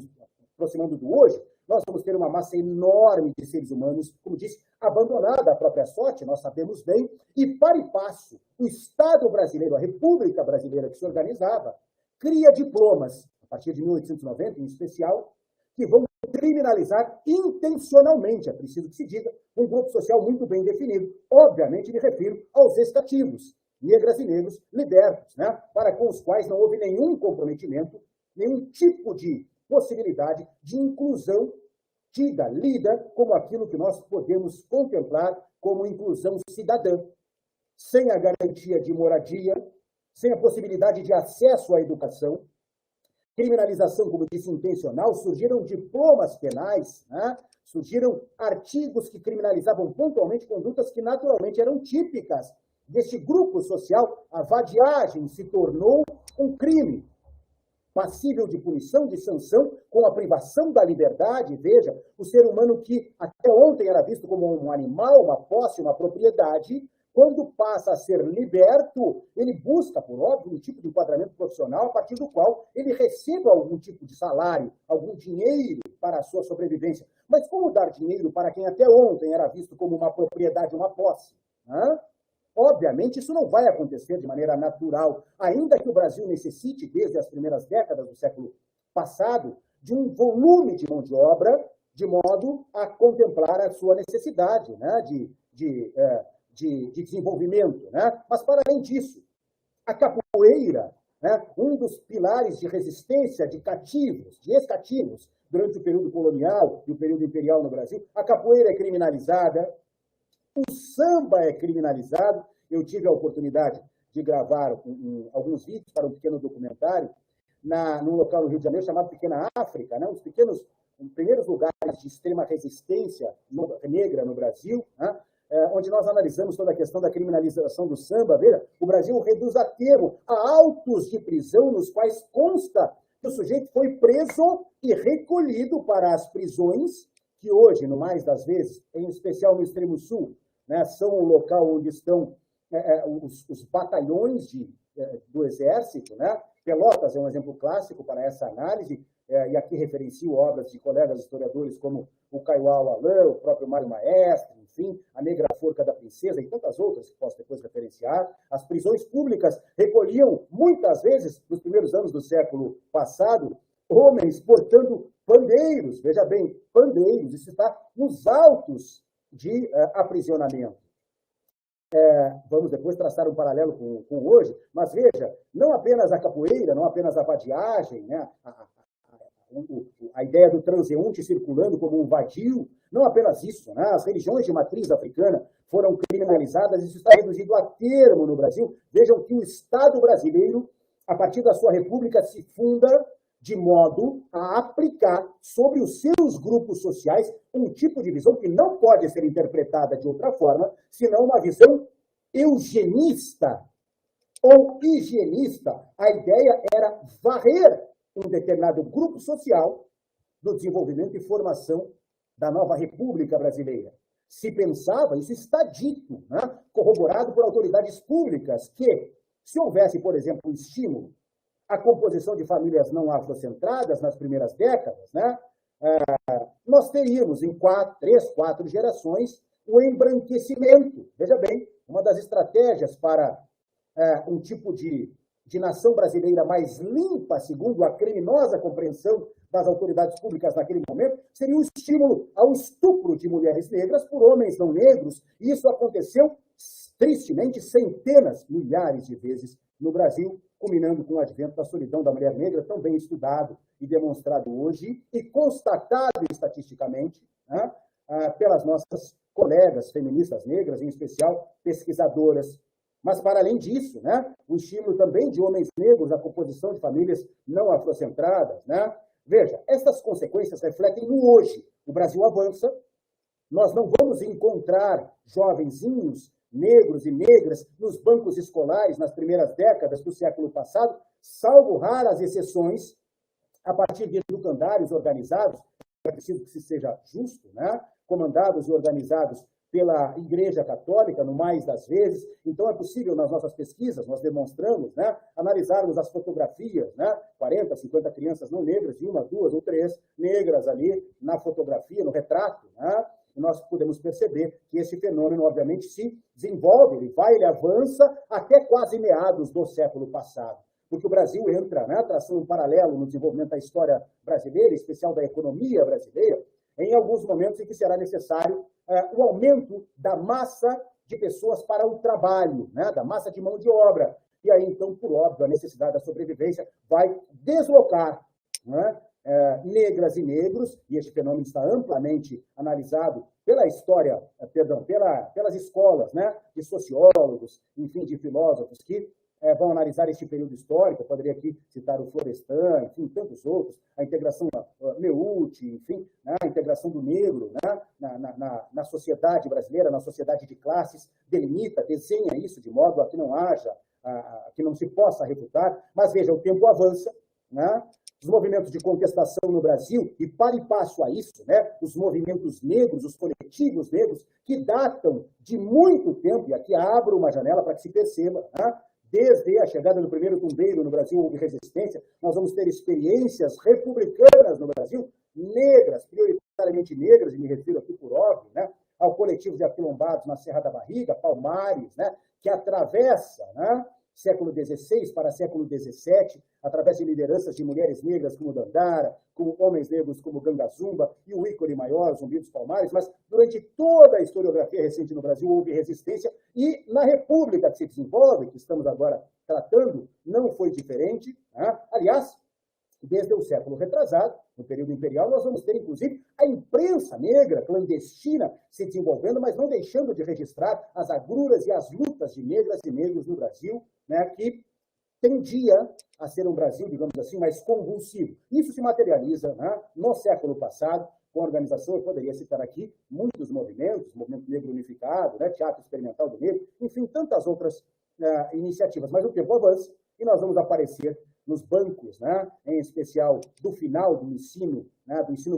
do hoje, nós vamos ter uma massa enorme de seres humanos, como disse, abandonada à própria sorte, nós sabemos bem, e para e passo, o Estado brasileiro, a República Brasileira que se organizava, cria diplomas, a partir de 1890 em especial, que vão criminalizar intencionalmente, é preciso que se diga, um grupo social muito bem definido. Obviamente me refiro aos ex-cativos, negras e negros libertos, né, para com os quais não houve nenhum comprometimento, nenhum tipo de possibilidade de inclusão lida como aquilo que nós podemos contemplar como inclusão cidadã, sem a garantia de moradia, sem a possibilidade de acesso à educação, criminalização, como disse, intencional, surgiram diplomas penais, né? Surgiram artigos que criminalizavam pontualmente condutas que naturalmente eram típicas deste grupo social. A vadiagem se tornou um crime passível de punição, de sanção, com a privação da liberdade. Veja, o ser humano que até ontem era visto como um animal, uma posse, uma propriedade, quando passa a ser liberto, ele busca, por óbvio, um tipo de enquadramento profissional a partir do qual ele receba algum tipo de salário, algum dinheiro para a sua sobrevivência. Mas como dar dinheiro para quem até ontem era visto como uma propriedade, uma posse? Né? Obviamente, isso não vai acontecer de maneira natural, ainda que o Brasil necessite, desde as primeiras décadas do século passado, de um volume de mão de obra, de modo a contemplar a sua necessidade, né, de desenvolvimento. Né? Mas, para além disso, a capoeira, né, um dos pilares de resistência de cativos, de ex-cativos, durante o período colonial e o período imperial no Brasil, a capoeira é criminalizada, o samba é criminalizado. Eu tive a oportunidade de gravar alguns vídeos para um pequeno documentário num local no Rio de Janeiro chamado Pequena África, né? Os primeiros lugares de extrema resistência negra no Brasil, né? Onde nós analisamos toda a questão da criminalização do samba. Veja, o Brasil reduz a termo a autos de prisão nos quais consta que o sujeito foi preso e recolhido para as prisões, que hoje, no mais das vezes, em especial no extremo sul, né, são o local onde estão os batalhões do Exército, né? Pelotas é um exemplo clássico para essa análise, e aqui referencio obras de colegas historiadores como o Kaiowá Alain, o próprio Mário Maestre, enfim, a Negra Forca da Princesa e tantas outras que posso depois referenciar. As prisões públicas recolhiam, muitas vezes, nos primeiros anos do século passado, homens portando pandeiros, veja bem, pandeiros, isso está nos autos de aprisionamento. Vamos depois traçar um paralelo com hoje, mas veja, não apenas a capoeira, não apenas a vadiagem, né? A ideia do transeunte circulando como um vadio, não apenas isso, né? As religiões de matriz africana foram criminalizadas, isso está reduzido a termo no Brasil. Vejam que o Estado brasileiro, a partir da sua república, se funda de modo a aplicar sobre os seus grupos sociais um tipo de visão que não pode ser interpretada de outra forma, senão uma visão eugenista ou higienista. A ideia era varrer um determinado grupo social do desenvolvimento e formação da nova República Brasileira. Se pensava, isso está dito, né, corroborado por autoridades públicas, que se houvesse, por exemplo, um estímulo à composição de famílias não afrocentradas nas primeiras décadas, né, nós teríamos em 3, 4 gerações o embranquecimento. Veja bem, uma das estratégias para um tipo de nação brasileira mais limpa, segundo a criminosa compreensão das autoridades públicas naquele momento, seria o estímulo ao estupro de mulheres negras por homens não negros. E isso aconteceu, tristemente, centenas, milhares de vezes no Brasil, culminando com o advento da solidão da mulher negra, tão bem estudado e demonstrado hoje, e constatado estatisticamente, né, pelas nossas colegas feministas negras, em especial pesquisadoras. Mas, para além disso, né, o estímulo também de homens negros à composição de famílias não afrocentradas. Né? Veja, essas consequências refletem no hoje. O Brasil avança, nós não vamos encontrar jovenzinhos negros e negras nos bancos escolares nas primeiras décadas do século passado, salvo raras exceções, a partir de educandários organizados, é preciso que se seja justo, né? Comandados e organizados pela Igreja Católica, no mais das vezes. Então, é possível, nas nossas pesquisas, nós demonstramos, né, analisarmos as fotografias, né, 40, 50 crianças não negras, e 1, 2 ou 3 negras ali na fotografia, no retrato, né, e nós podemos perceber que esse fenômeno, obviamente, se desenvolve, ele avança até quase meados do século passado. Porque o Brasil entra, né, traçando um paralelo no desenvolvimento da história brasileira, em especial da economia brasileira, em alguns momentos em que será necessário o aumento da massa de pessoas para o trabalho, né, da massa de mão de obra. E aí, então, por óbvio, a necessidade da sobrevivência vai deslocar, né, negras e negros, e este fenômeno está amplamente analisado pela história, pelas escolas, né, de sociólogos, enfim, de filósofos que vão analisar este período histórico. Eu poderia aqui citar o Florestan, enfim, tantos outros, a integração Meucci, enfim, né, a integração do negro, né, na sociedade brasileira, na sociedade de classes, delimita, desenha isso de modo a que não haja, que não se possa refutar. Mas veja, o tempo avança, né? Os movimentos de contestação no Brasil, e para e passo a isso, né, os movimentos negros, os coletivos negros, que datam de muito tempo, e aqui abro uma janela para que se perceba, né? Desde a chegada do primeiro tumbeiro no Brasil houve resistência, nós vamos ter experiências republicanas no Brasil, negras, prioritariamente negras, e me refiro aqui por óbvio, né, ao coletivo de aquilombados na Serra da Barriga, Palmares, né, que atravessa, né, século XVI para século XVII, através de lideranças de mulheres negras como Dandara, como homens negros como Gangazumba, e o ícone maior, Zumbi dos Palmares. Mas durante toda a historiografia recente no Brasil houve resistência, e na República que se desenvolve, que estamos agora tratando, não foi diferente, né? Aliás, desde o século retrasado, no período imperial, nós vamos ter, inclusive, a imprensa negra clandestina se desenvolvendo, mas não deixando de registrar as agruras e as lutas de negras e negros no Brasil, né, que tendia a ser um Brasil, digamos assim, mais convulsivo. Isso se materializa, né, no século passado, com a organização, eu poderia citar aqui muitos movimentos, Movimento Negro Unificado, né, Teatro Experimental do Negro, enfim, tantas outras iniciativas. Mas o tempo avança e nós vamos aparecer nos bancos, né, em especial do final do ensino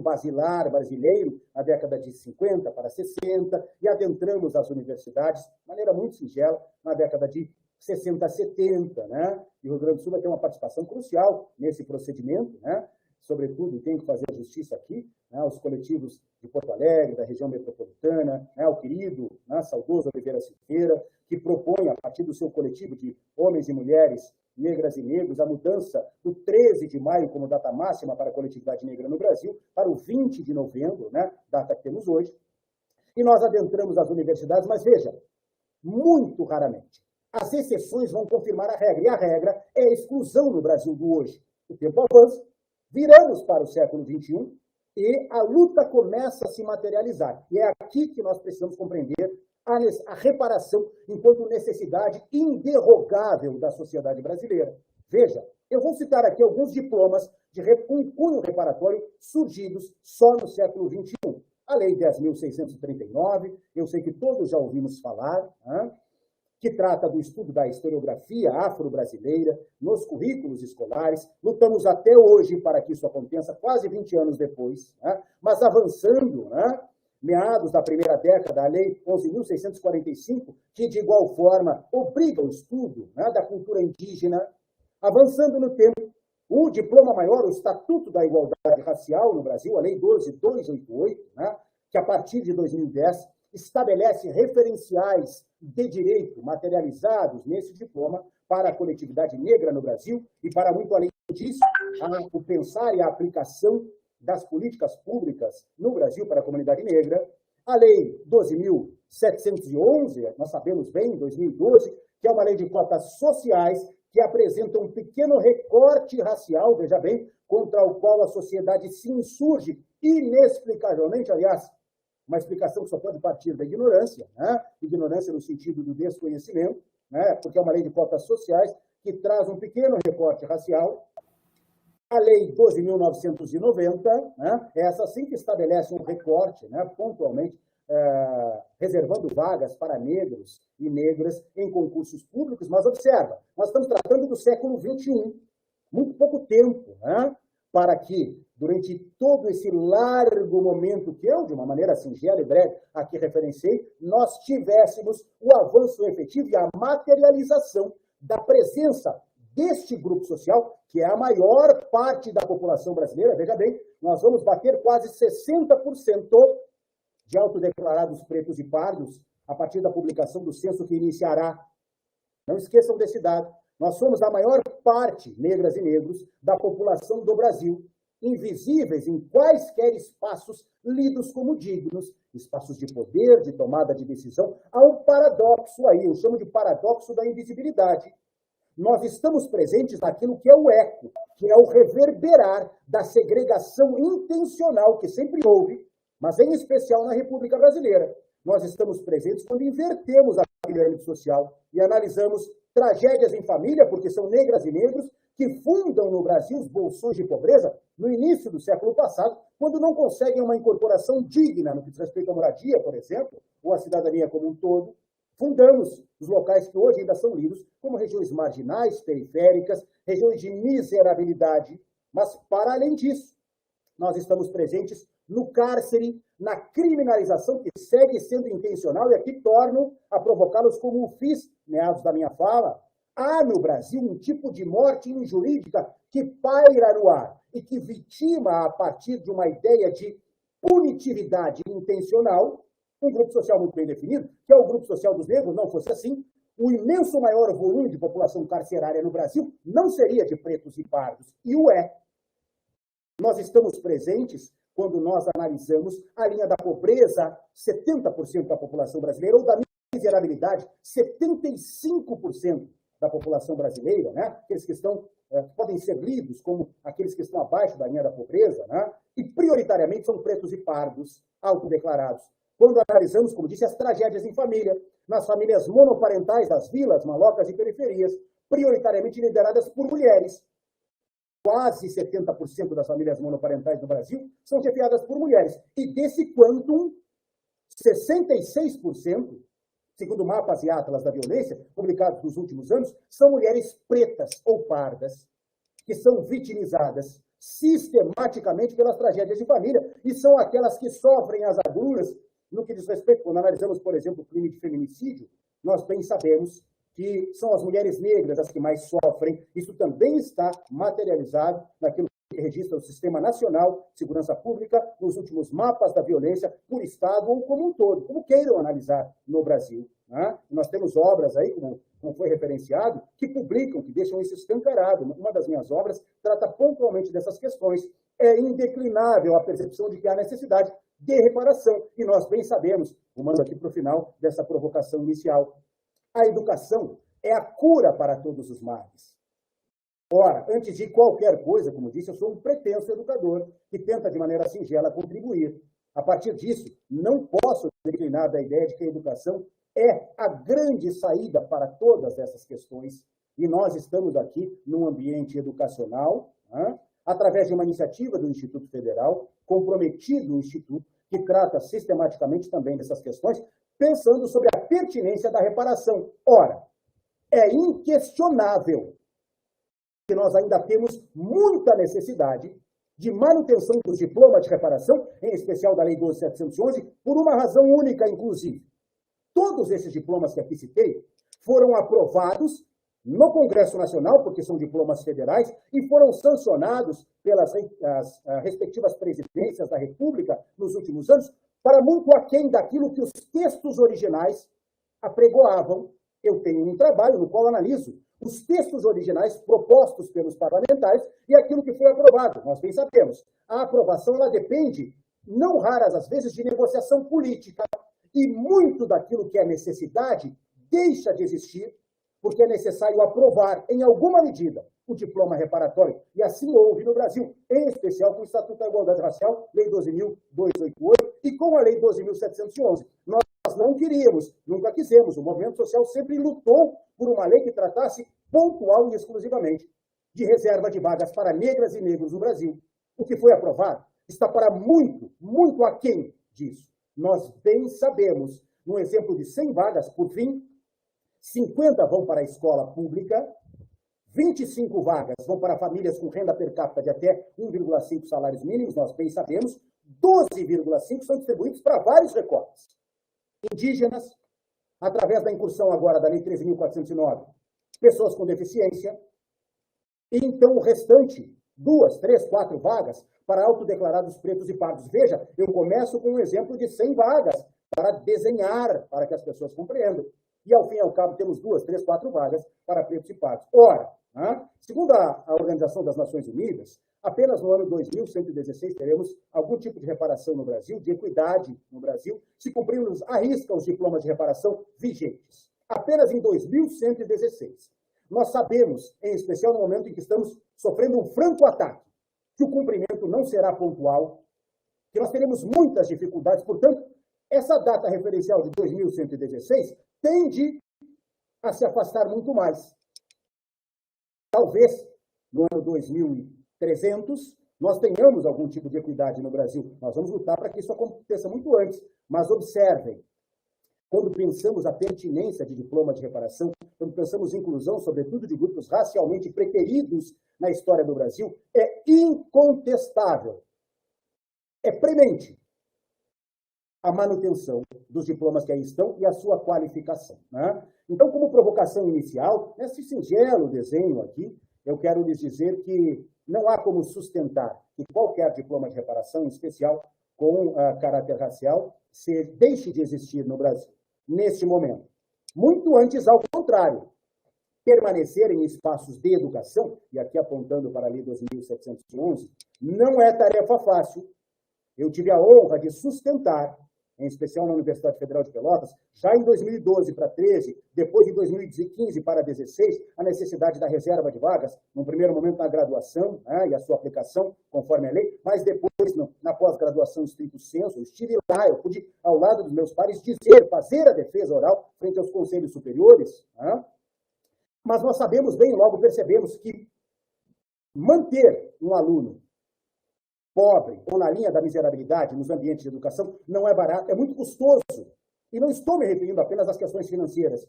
basilar brasileiro, na década de 50 para 60, e adentramos as universidades, de maneira muito singela, na década de 60 a 70, né? E o Rio Grande do Sul vai ter uma participação crucial nesse procedimento, né? Sobretudo, tem que fazer justiça aqui, né, os coletivos de Porto Alegre, da região metropolitana, né, o querido, né, saudoso Oliveira Silveira, que propõe, a partir do seu coletivo de homens e mulheres negras e negros, a mudança do 13 de maio como data máxima para a coletividade negra no Brasil, para o 20 de novembro, né, data que temos hoje. E nós adentramos as universidades, mas veja, muito raramente. As exceções vão confirmar a regra, e a regra é a exclusão no Brasil do hoje. O tempo avança, viramos para o século XXI e a luta começa a se materializar. E é aqui que nós precisamos compreender a reparação enquanto necessidade inderrogável da sociedade brasileira. Veja, eu vou citar aqui alguns diplomas de cunho reparatório surgidos só no século XXI. A Lei 10.639, eu sei que todos já ouvimos falar, né, que trata do estudo da historiografia afro-brasileira nos currículos escolares. Lutamos até hoje para que isso aconteça, quase 20 anos depois, né? Mas avançando, né? Meados da primeira década, a Lei 11.645, que de igual forma obriga o estudo, né, da cultura indígena. Avançando no tempo, o diploma maior, o Estatuto da Igualdade Racial no Brasil, a Lei 12.288, né, que a partir de 2010 estabelece referenciais de direito materializados nesse diploma para a coletividade negra no Brasil e, para muito além disso, o pensar e a aplicação das políticas públicas no Brasil para a comunidade negra. A Lei 12.711, nós sabemos bem, em 2012, que é uma lei de cotas sociais que apresenta um pequeno recorte racial, veja bem, contra o qual a sociedade se insurge inexplicavelmente, aliás, uma explicação que só pode partir da ignorância, né? Ignorância no sentido do desconhecimento, né? Porque é uma lei de cotas sociais que traz um pequeno recorte racial. A Lei 12.990, né? É essa sim que estabelece um recorte, né? Pontualmente, reservando vagas para negros e negras em concursos públicos, mas observa, nós estamos tratando do século XXI, muito pouco tempo, né? Para que, durante todo esse largo momento que eu, de uma maneira singela e breve, aqui referenciei, nós tivéssemos o avanço efetivo e a materialização da presença deste grupo social, que é a maior parte da população brasileira. Veja bem, nós vamos bater quase 60% de autodeclarados pretos e pardos a partir da publicação do censo que iniciará. Não esqueçam desse dado. Nós somos a maior parte, negras e negros, da população do Brasil, invisíveis em quaisquer espaços lidos como dignos, espaços de poder, de tomada de decisão. Há um paradoxo aí, eu chamo de paradoxo da invisibilidade. Nós estamos presentes naquilo que é o eco, que é o reverberar da segregação intencional que sempre houve, mas em especial na República Brasileira. Nós estamos presentes quando invertemos a pirâmide social e analisamos tragédias em família, porque são negras e negros que fundam no Brasil os bolsões de pobreza no início do século passado, quando não conseguem uma incorporação digna no que diz respeito à moradia, por exemplo, ou à cidadania como um todo. Fundamos os locais que hoje ainda são lidos como regiões marginais, periféricas, regiões de miserabilidade. Mas, para além disso, nós estamos presentes no cárcere, na criminalização que segue sendo intencional, e aqui torno a provocá-los como fiz, meados da minha fala. Há no Brasil um tipo de morte injurídica que paira no ar e que vitima, a partir de uma ideia de punitividade intencional, um grupo social muito bem definido, que é o grupo social dos negros. Não fosse assim, o imenso maior volume de população carcerária no Brasil não seria de pretos e pardos, e o é. Nós estamos presentes quando nós analisamos a linha da pobreza, 70% da população brasileira, ou da miserabilidade, 75% da população brasileira, né? Aqueles que estão, podem ser lidos como aqueles que estão abaixo da linha da pobreza, né? E prioritariamente são pretos e pardos, autodeclarados. Quando analisamos, como disse, as tragédias em família, nas famílias monoparentais das vilas, malocas e periferias, prioritariamente lideradas por mulheres. Quase 70% das famílias monoparentais no Brasil são chefiadas por mulheres. E desse quantum, 66%, segundo mapas e atlas da violência, publicados nos últimos anos, são mulheres pretas ou pardas. que são vitimizadas sistematicamente pelas tragédias de família e são aquelas que sofrem as agruras no que diz respeito, quando analisamos, por exemplo, o crime de feminicídio, nós bem sabemos que são as mulheres negras as que mais sofrem. Isso também está materializado naquilo que registra o Sistema Nacional de Segurança Pública nos últimos mapas da violência por Estado ou como um todo, como queiram analisar no Brasil. Né? Nós temos obras aí, como foi referenciado, que publicam, que deixam isso escancarado. Uma das minhas obras trata pontualmente dessas questões. É indeclinável a percepção de que há necessidade de reparação. E nós bem sabemos, vamos aqui para o final dessa provocação inicial, a educação é a cura para todos os males. Ora, antes de qualquer coisa, como disse, eu sou um pretenso educador que tenta de maneira singela contribuir. A partir disso, não posso declinar da ideia de que a educação é a grande saída para todas essas questões. E nós estamos aqui num ambiente educacional, através de uma iniciativa do Instituto Federal, comprometido no Instituto, que trata sistematicamente também dessas questões, pensando sobre a pertinência da reparação. Ora, é inquestionável que nós ainda temos muita necessidade de manutenção dos diplomas de reparação, em especial da Lei 12.711, por uma razão única, inclusive. Todos esses diplomas que aqui citei foram aprovados no Congresso Nacional, porque são diplomas federais, e foram sancionados pelas respectivas presidências da República nos últimos anos, para muito aquém daquilo que os textos originais apregoavam. Eu tenho um trabalho no qual analiso os textos originais propostos pelos parlamentares e aquilo que foi aprovado. Nós bem sabemos, a aprovação ela depende, não raras às vezes, de negociação política, e muito daquilo que é necessidade deixa de existir, porque é necessário aprovar, em alguma medida, o diploma reparatório. E assim houve no Brasil, em especial com o Estatuto da Igualdade Racial, Lei 12.288, e com a Lei 12.711. Nós não queríamos, nunca quisemos. O movimento social sempre lutou por uma lei que tratasse pontual e exclusivamente de reserva de vagas para negras e negros no Brasil. O que foi aprovado está para muito, muito aquém disso. Nós bem sabemos, no exemplo de 100 vagas, por fim, 50 vão para a escola pública, 25 vagas vão para famílias com renda per capita de até 1,5 salários mínimos, nós bem sabemos, 12,5 são distribuídos para vários recortes. Indígenas, através da incursão agora da Lei 13.409, pessoas com deficiência, e então o restante, 2, 3, 4 vagas para autodeclarados pretos e pardos. Veja, eu começo com um exemplo de 100 vagas para desenhar, para que as pessoas compreendam. E, ao fim e ao cabo, temos 2, 3, 4 vagas para pretos e pardos. Ora, segundo a Organização das Nações Unidas, apenas no ano 2116 teremos algum tipo de reparação no Brasil, de equidade no Brasil, se cumprirmos à risca os diplomas de reparação vigentes. Apenas em 2116. Nós sabemos, em especial no momento em que estamos sofrendo um franco ataque, que o cumprimento não será pontual, que nós teremos muitas dificuldades. Portanto, essa data referencial de 2116 tende a se afastar muito mais. Talvez, no ano 2300, nós tenhamos algum tipo de equidade no Brasil. Nós vamos lutar para que isso aconteça muito antes. Mas observem, quando pensamos a pertinência de diploma de reparação, quando pensamos em inclusão, sobretudo de grupos racialmente preteridos na história do Brasil, é incontestável, é premente a manutenção dos diplomas que aí estão e a sua qualificação. Então, como provocação inicial, nesse singelo desenho aqui, eu quero lhes dizer que não há como sustentar que qualquer diploma de reparação, em especial com caráter racial, deixe de existir no Brasil, neste momento. Muito antes, ao contrário, permanecer em espaços de educação, e aqui apontando para a Lei 12.711, não é tarefa fácil. Eu tive a honra de sustentar, em especial na Universidade Federal de Pelotas, já em 2012 para 13, depois de 2015 para 16, a necessidade da reserva de vagas, num primeiro momento na graduação, e a sua aplicação conforme a lei, mas depois na pós-graduação estricto sensu, eu estive lá, eu pude, ao lado dos meus pares, fazer a defesa oral frente aos conselhos superiores, mas nós sabemos bem, logo percebemos que manter um aluno pobre ou na linha da miserabilidade nos ambientes de educação não é barato, é muito custoso. E não estou me referindo apenas às questões financeiras.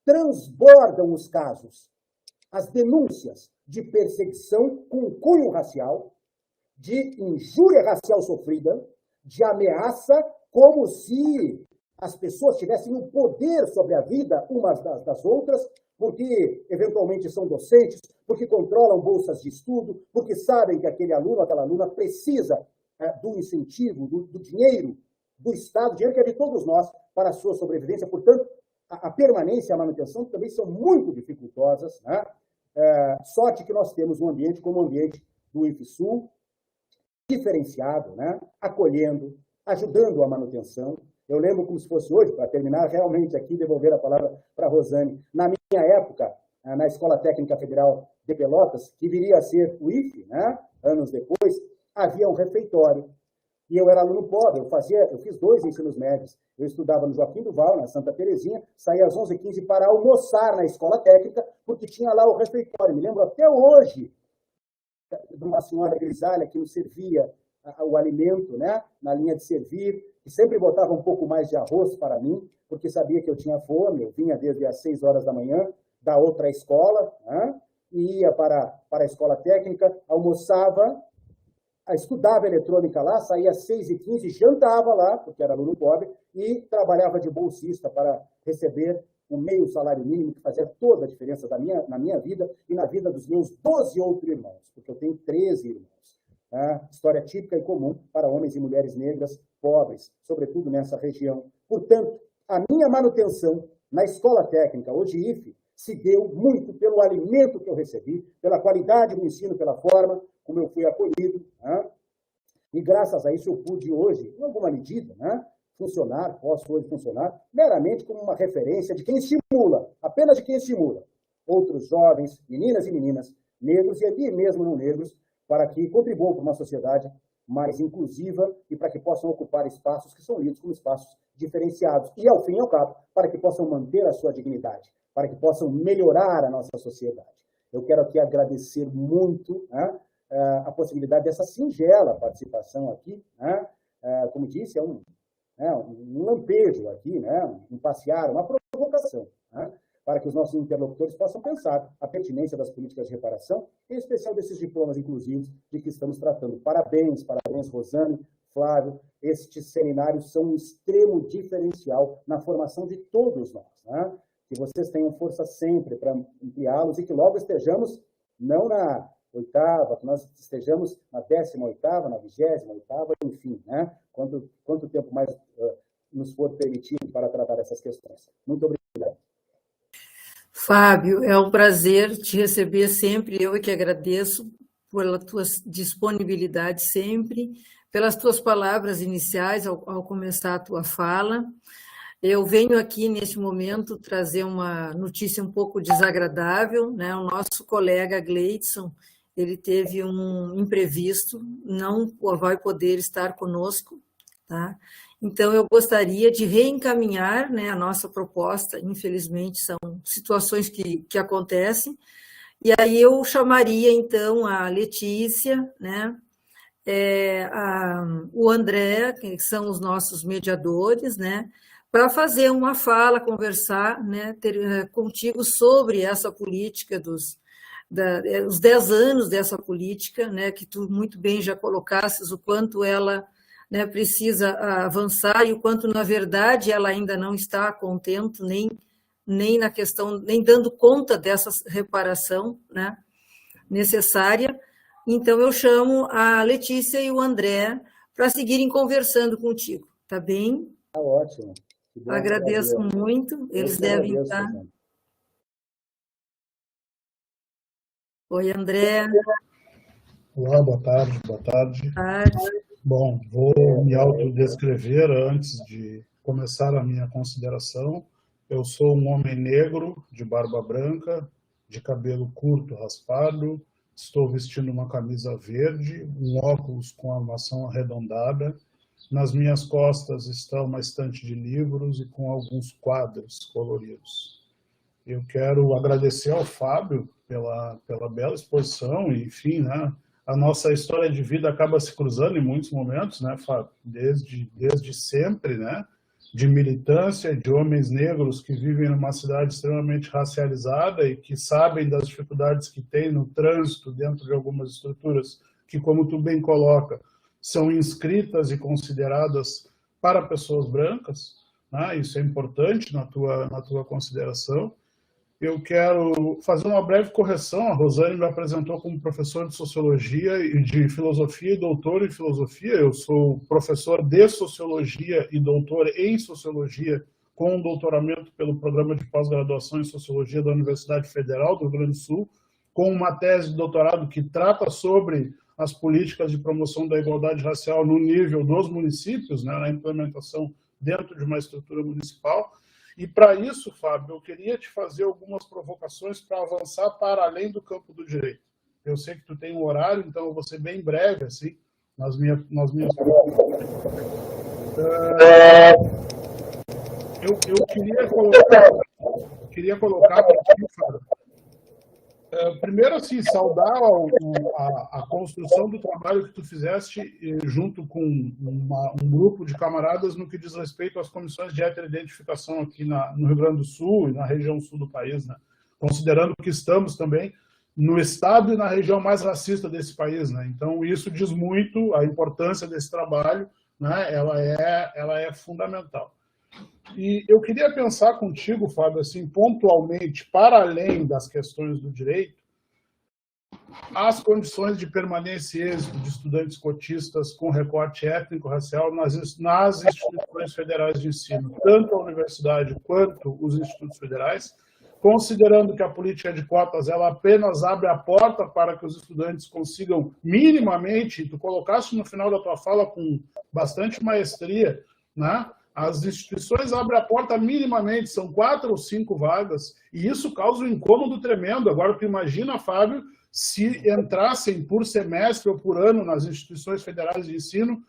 Transbordam os casos, as denúncias de perseguição com cunho racial, de injúria racial sofrida, de ameaça, como se as pessoas tivessem o poder sobre a vida umas das outras, porque eventualmente são docentes, porque controlam bolsas de estudo, porque sabem que aquele aluno, aquela aluna precisa do incentivo, do dinheiro do Estado, dinheiro que é de todos nós, para a sua sobrevivência. Portanto, a permanência e a manutenção também são muito dificultosas, né? Sorte que nós temos um ambiente como o ambiente do IFSU, diferenciado, né? Acolhendo, ajudando a manutenção. Eu lembro como se fosse hoje, para terminar realmente aqui, devolver a palavra para a Rosane. Na minha época, na Escola Técnica Federal de Pelotas, que viria a ser o IFE, né? Anos depois, havia um refeitório. E eu era aluno pobre, eu fiz 2 ensinos médios. Eu estudava no Joaquim Duval, na Santa Terezinha, saía às 11h15 para almoçar na Escola Técnica, porque tinha lá o refeitório. Me lembro até hoje de uma senhora grisalha que nos servia o alimento, né, na linha de servir, e sempre botava um pouco mais de arroz para mim, porque sabia que eu tinha fome. Eu vinha desde as 6 horas da manhã da outra escola, né, e ia para a Escola Técnica, almoçava, estudava eletrônica lá, saía às 6h15, jantava lá, porque era aluno pobre, e trabalhava de bolsista para receber o meio salário mínimo, que fazia toda a diferença na minha vida e na vida dos meus 12 outros irmãos, porque eu tenho 13 irmãos. História típica e comum para homens e mulheres negras pobres, sobretudo nessa região. Portanto, a minha manutenção na Escola Técnica, hoje IFE, se deu muito pelo alimento que eu recebi, pela qualidade do ensino, pela forma como eu fui acolhido, né? E graças a isso eu pude hoje, em alguma medida, né, posso hoje funcionar meramente como uma referência de quem estimula, apenas de quem estimula outros jovens, meninas e meninas, negros e ali mesmo não negros, para que contribuam para uma sociedade mais inclusiva e para que possam ocupar espaços que são lidos como espaços diferenciados. E, ao fim e ao cabo, para que possam manter a sua dignidade, para que possam melhorar a nossa sociedade. Eu quero aqui agradecer muito, né, a possibilidade dessa singela participação aqui, né? Como disse, é um lampejo aqui, né? Um passear, uma provocação, né? Para que os nossos interlocutores possam pensar a pertinência das políticas de reparação, em especial desses diplomas inclusivos de que estamos tratando. Parabéns, Rosane, Flávio, estes seminários são um extremo diferencial na formação de todos nós, né? Que vocês tenham força sempre para ampliá-los e que logo estejamos, não na 8ª, que nós estejamos na 18ª, na 28ª, enfim, né? Quanto tempo mais nos for permitido para tratar essas questões. Muito obrigado. Fábio, é um prazer te receber sempre, eu que agradeço pela tua disponibilidade sempre, pelas tuas palavras iniciais ao começar a tua fala. Eu venho aqui, neste momento, trazer uma notícia um pouco desagradável, né? O nosso colega Gleidson, ele teve um imprevisto, não vai poder estar conosco, tá? Então, eu gostaria de reencaminhar, né, a nossa proposta. Infelizmente, são situações que acontecem, e aí eu chamaria, então, a Letícia, né, o André, que são os nossos mediadores, né, para fazer uma fala, conversar, né, contigo sobre essa política os 10 anos dessa política, né, que tu muito bem já colocasses o quanto ela, né, precisa avançar e o quanto, na verdade, ela ainda não está a contento, nem na questão, nem dando conta dessa reparação, né, necessária. Então, eu chamo a Letícia e o André para seguirem conversando contigo, tá bem? Tá ótimo. Agradeço muito, eles devem estar... Oi, André. Olá, boa tarde. Boa tarde. Bom, vou me autodescrever antes de começar a minha consideração. Eu sou um homem negro, de barba branca, de cabelo curto, raspado, estou vestindo uma camisa verde, um óculos com armação arredondada. Nas minhas costas está uma estante de livros e com alguns quadros coloridos. Eu quero agradecer ao Fábio pela bela exposição e, enfim, né, a nossa história de vida acaba se cruzando em muitos momentos, né, Fábio? Desde sempre, né? de militância, de homens negros que vivem numa cidade extremamente racializada e que sabem das dificuldades que tem no trânsito dentro de algumas estruturas que, como tu bem coloca, são inscritas e consideradas para pessoas brancas, né? Isso é importante na tua consideração. Eu quero fazer uma breve correção. A Rosane me apresentou como professor de Sociologia e de Filosofia e doutor em Filosofia. Eu sou professor de Sociologia e doutor em Sociologia, com um doutoramento pelo Programa de Pós-Graduação em Sociologia da Universidade Federal do Rio Grande do Sul, com uma tese de doutorado que trata sobre as políticas de promoção da igualdade racial no nível dos municípios, né, na implementação dentro de uma estrutura municipal. E para isso, Fábio, eu queria te fazer algumas provocações para avançar para além do campo do direito. Eu sei que tu tem um horário, então eu vou ser bem breve, assim, nas minhas eu queria colocar para ti, Fábio, primeiro, assim, saudar a construção do trabalho que tu fizeste junto com um grupo de camaradas no que diz respeito às comissões de heteroidentificação aqui no Rio Grande do Sul e na região sul do país, né? Considerando que estamos também no estado e na região mais racista desse país, né? Então, isso diz muito a importância desse trabalho, né? Ela é fundamental. E eu queria pensar contigo, Fábio, assim, pontualmente, para além das questões do direito, as condições de permanência e êxito de estudantes cotistas com recorte étnico-racial nas instituições federais de ensino, tanto a universidade quanto os institutos federais, considerando que a política de cotas ela apenas abre a porta para que os estudantes consigam minimamente, tu colocaste no final da tua fala com bastante maestria, né? As instituições abrem a porta minimamente, são 4 ou 5 vagas, e isso causa um incômodo tremendo. Agora, tu imagina, Fábio, se entrassem por semestre ou por ano nas instituições federais de ensino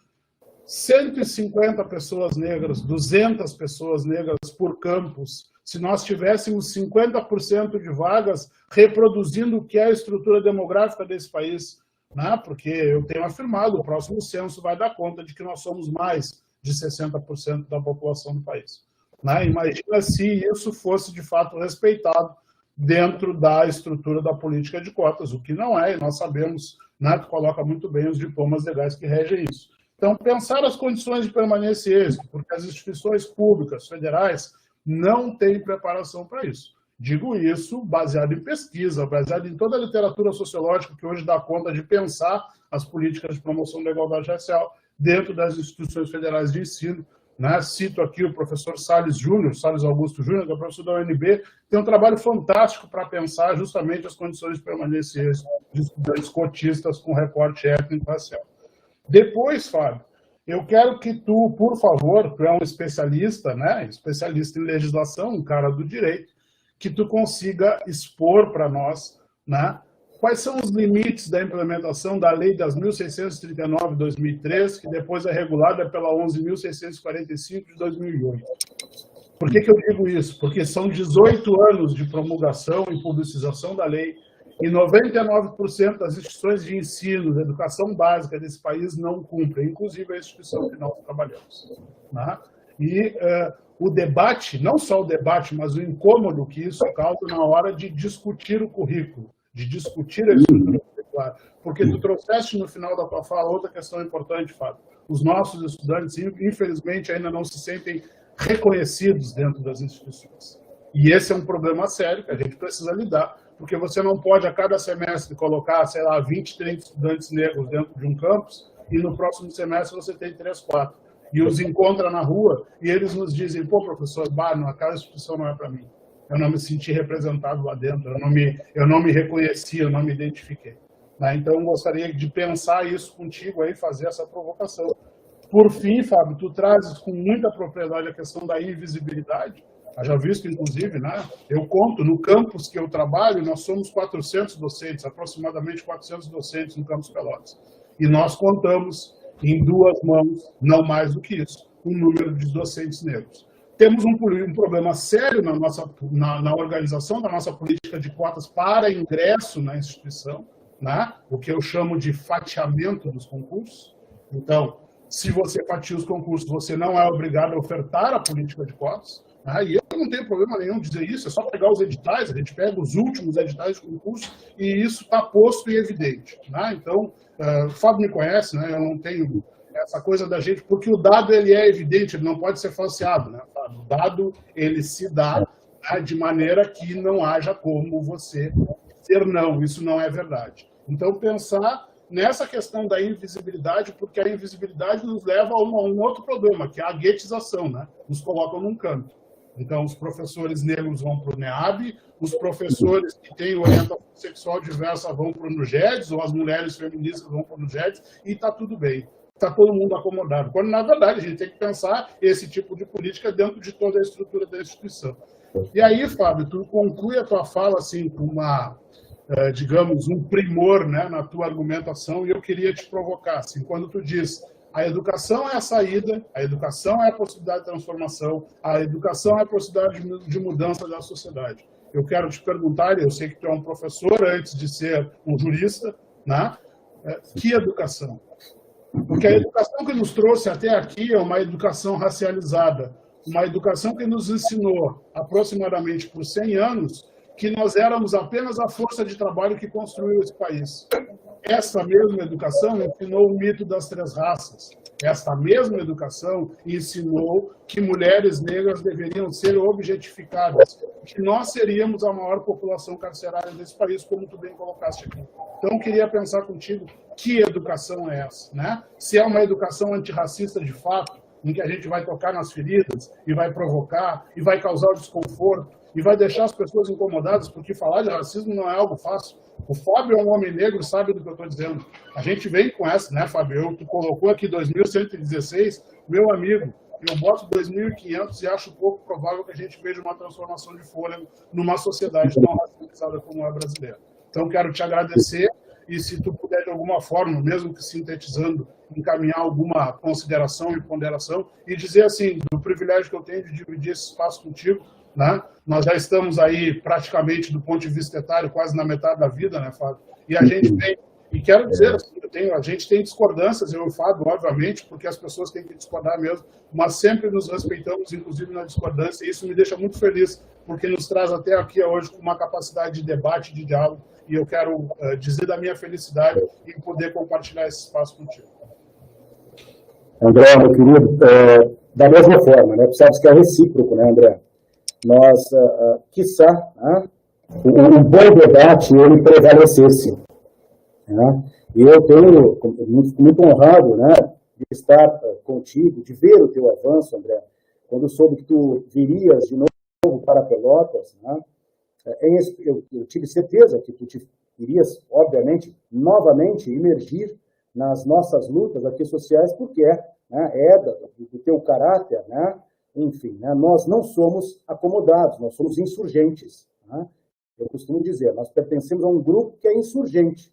150 pessoas negras, 200 pessoas negras por campus, se nós tivéssemos 50% de vagas reproduzindo o que é a estrutura demográfica desse país, né? Porque eu tenho afirmado, o próximo censo vai dar conta de que nós somos mais de 60% da população do país, né? Imagina se isso fosse de fato respeitado dentro da estrutura da política de cotas, o que não é, e nós sabemos, né, tu coloca muito bem os diplomas legais que regem isso. Então, pensar as condições de permanência e êxito, porque as instituições públicas, federais, não têm preparação para isso. Digo isso baseado em pesquisa, baseado em toda a literatura sociológica que hoje dá conta de pensar as políticas de promoção da igualdade racial dentro das instituições federais de ensino, né? Cito aqui o professor Salles Augusto Júnior, que é professor da UNB, tem um trabalho fantástico para pensar justamente as condições de permanência de estudantes cotistas com recorte étnico-racial. Depois, Fábio, eu quero que tu, por favor, tu é um especialista, né? Especialista em legislação, um cara do direito, que tu consiga expor para nós, né? Quais são os limites da implementação da Lei 10.639 de 2003, que depois é regulada pela 11.645 de 2008? Por que eu digo isso? Porque são 18 anos de promulgação e publicização da lei e 99% das instituições de ensino, de educação básica desse país não cumprem, inclusive a instituição que nós trabalhamos, né? E o debate, não só o debate, mas o incômodo que isso causa na hora de discutir o currículo, de discutir a estrutura curricular. Porque tu trouxeste no final da tua fala outra questão importante, Fábio. Os nossos estudantes, infelizmente, ainda não se sentem reconhecidos dentro das instituições. E esse é um problema sério que a gente precisa lidar, porque você não pode, a cada semestre, colocar, sei lá, 20, 30 estudantes negros dentro de um campus e no próximo semestre você tem 3, 4. E os encontra na rua e eles nos dizem, pô, professor, aquela instituição não é para mim. Eu não me senti representado lá dentro, eu não me reconheci, eu não me identifiquei. Né? Então, eu gostaria de pensar isso contigo aí, fazer essa provocação. Por fim, Fábio, tu trazes com muita propriedade a questão da invisibilidade. Já visto, inclusive, né? Eu conto, no campus que eu trabalho, nós somos 400 docentes, aproximadamente 400 docentes no campus Pelotas. E nós contamos em 2 mãos, não mais do que isso, o número de docentes negros. Temos um problema sério na organização da nossa política de cotas para ingresso na instituição, né? O que eu chamo de fatiamento dos concursos. Então, Se você fatia os concursos, você não é obrigado a ofertar a política de cotas. E eu não tenho problema nenhum em dizer isso, é só pegar os editais, a gente pega os últimos editais de concurso e isso está posto e evidente. Então, o Fábio me conhece, eu não tenho essa coisa da gente, porque o dado ele é evidente, ele não pode ser falseado. O dado ele se dá de maneira que não haja como você dizer não, isso não é verdade. Então, pensar nessa questão da invisibilidade, porque a invisibilidade nos leva a um outro problema, que é a guetização, nos colocam num canto. Então, os professores negros vão para o NEAB, os professores que têm orientação sexual diversa vão para o NUGEDS, ou as mulheres feministas vão para o NUGEDS, e está tudo bem. Está todo mundo acomodado. Quando, na verdade, a gente tem que pensar esse tipo de política dentro de toda a estrutura da instituição. E aí, Fábio, tu conclui a tua fala assim, com uma, digamos, um primor na tua argumentação, e eu queria te provocar. Assim, quando tu diz a educação é a saída, a educação é a possibilidade de transformação, a educação é a possibilidade de mudança da sociedade. Eu quero te perguntar, eu sei que tu é um professor antes de ser um jurista, que educação? Porque a educação que nos trouxe até aqui é uma educação racializada, uma educação que nos ensinou, aproximadamente por 100 anos, que nós éramos apenas a força de trabalho que construiu esse país. Essa mesma educação ensinou o mito das 3 raças. Esta mesma educação ensinou que mulheres negras deveriam ser objetificadas, que nós seríamos a maior população carcerária desse país, como tu bem colocaste aqui. Então, eu queria pensar contigo, que educação é essa? Se é uma educação antirracista de fato, em que a gente vai tocar nas feridas, e vai provocar, e vai causar desconforto, e vai deixar as pessoas incomodadas, porque falar de racismo não é algo fácil. O Fábio é um homem negro, sabe do que eu estou dizendo. A gente vem com essa, Fábio? Tu colocou aqui 2116, meu amigo, eu boto 2.500 e acho pouco provável que a gente veja uma transformação de fôlego numa sociedade tão racializada como a brasileira. Então, quero te agradecer e, se tu puder, de alguma forma, mesmo que sintetizando, encaminhar alguma consideração e ponderação e dizer, assim, do privilégio que eu tenho de dividir esse espaço contigo. Nós já estamos aí praticamente do ponto de vista etário quase na metade da vida, Fábio? E a gente tem, e quero dizer, assim, a gente tem discordâncias, eu e o Fábio, obviamente, porque as pessoas têm que discordar mesmo, mas sempre nos respeitamos, inclusive na discordância, e isso me deixa muito feliz, porque nos traz até aqui hoje com uma capacidade de debate, de diálogo, e eu quero dizer da minha felicidade em poder compartilhar esse espaço contigo. André, meu querido, da mesma forma, tu sabes que é recíproco, André? Nós, quiçá, o bom debate ele prevalecesse. E eu tenho muito honrado de estar contigo, de ver o teu avanço, André, quando soube que tu virias de novo para Pelotas. Eu tive certeza que tu irias, obviamente, novamente emergir nas nossas lutas aqui sociais, porque é do teu caráter, enfim, nós não somos acomodados, nós somos insurgentes. Eu costumo dizer, nós pertencemos a um grupo que é insurgente.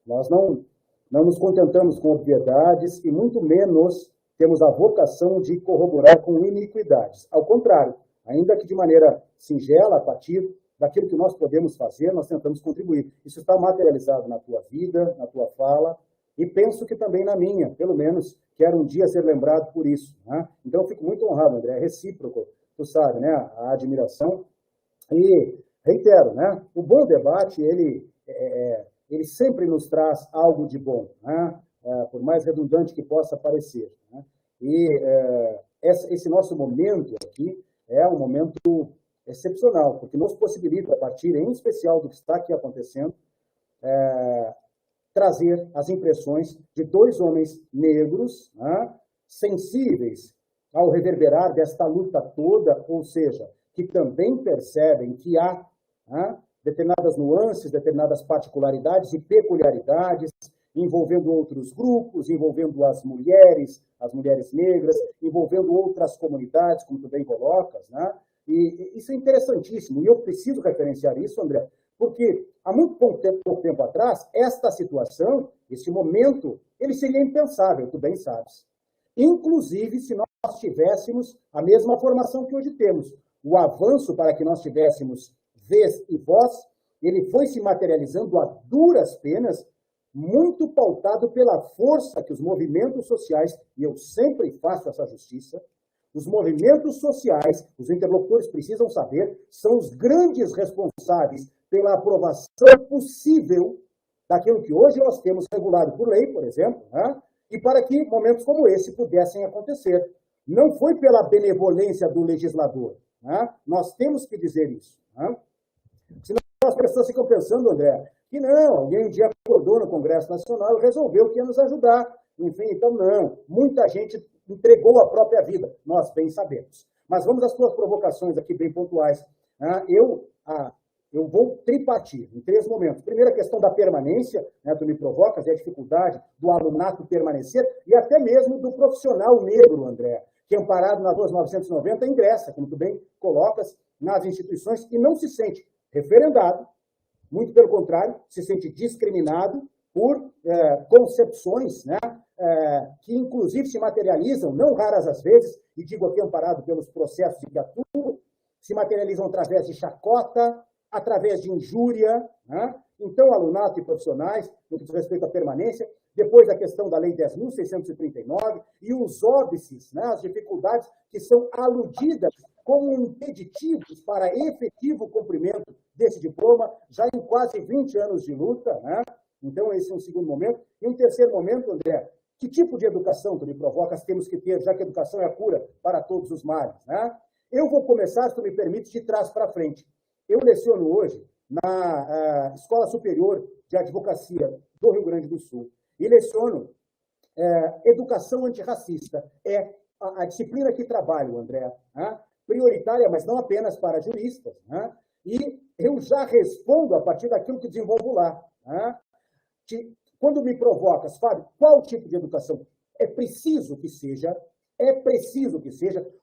Nós não nos contentamos com obviedades e muito menos temos a vocação de corroborar com iniquidades. Ao contrário, ainda que de maneira singela, a partir daquilo que nós podemos fazer, nós tentamos contribuir. Isso está materializado na tua vida, na tua fala, e penso que também na minha, pelo menos, quero um dia ser lembrado por isso. Então, eu fico muito honrado, André, é recíproco, tu sabe, a admiração. E, reitero, o bom debate, ele sempre nos traz algo de bom, por mais redundante que possa parecer. E esse nosso momento aqui é um momento excepcional, porque nos possibilita, a partir, em especial, do que está aqui acontecendo, trazer as impressões de 2 homens negros, sensíveis ao reverberar desta luta toda, ou seja, que também percebem que há determinadas nuances, determinadas particularidades e peculiaridades envolvendo outros grupos, envolvendo as mulheres negras, envolvendo outras comunidades, como tu bem colocas, E isso é interessantíssimo, e eu preciso referenciar isso, André, porque há muito pouco tempo atrás, esta situação, este momento, ele seria impensável, tu bem sabes. Inclusive, se nós tivéssemos a mesma formação que hoje temos. O avanço para que nós tivéssemos vez e voz, ele foi se materializando a duras penas muito pautado pela força que os movimentos sociais, e eu sempre faço essa justiça, os movimentos sociais, os interlocutores precisam saber, são os grandes responsáveis pela aprovação possível daquilo que hoje nós temos regulado por lei, por exemplo, né? E para que momentos como esse pudessem acontecer. Não foi pela benevolência do legislador. Né? Nós temos que dizer isso. Né? Senão as pessoas ficam pensando, André, que não, alguém um dia acordou no Congresso Nacional e resolveu que ia nos ajudar. Enfim, então não. Muita gente entregou a própria vida, nós bem sabemos. Mas vamos às suas provocações aqui bem pontuais. Eu vou tripartir em 3 momentos. Primeiro, a questão da permanência, né, tu me provocas, e a dificuldade do alunato permanecer, e até mesmo do profissional negro, André, que amparado na 2.990 ingressa, como tu bem colocas, nas instituições e não se sente referendado, muito pelo contrário, se sente discriminado por concepções, né, que inclusive se materializam, não raras às vezes, e digo aqui amparado pelos processos de que atuo, se materializam através de chacota, através de injúria, né? Então, alunato e profissionais, no que diz respeito à permanência, depois a questão da Lei 10.639 e os óbices, né? As dificuldades que são aludidas como impeditivos para efetivo cumprimento desse diploma, já em quase 20 anos de luta, né? Então, esse é um segundo momento. E um terceiro momento, André, que tipo de educação, tu me provocas, temos que ter, já que a educação é a cura para todos os males, né? Eu vou começar, se tu me permite, de trás para frente. Eu leciono hoje na Escola Superior de Advocacia do Rio Grande do Sul e leciono educação antirracista. É a disciplina que trabalho, André, né? Prioritária, mas não apenas para juristas. Né? E eu já respondo a partir daquilo que desenvolvo lá. Né? Quando me provocas, Fábio, qual tipo de educação? É preciso que seja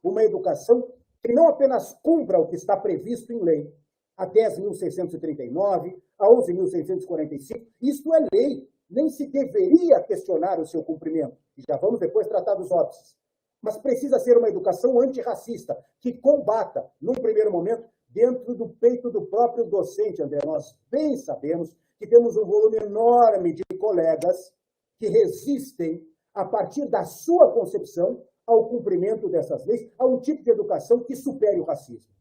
uma educação que não apenas cumpra o que está previsto em lei, a 10.639, a 11.645, isso é lei, nem se deveria questionar o seu cumprimento, e já vamos depois tratar dos óbices. Mas precisa ser uma educação antirracista, que combata, num primeiro momento, dentro do peito do próprio docente, André. Nós bem sabemos que temos um volume enorme de colegas que resistem, a partir da sua concepção, ao cumprimento dessas leis, a um tipo de educação que supere o racismo.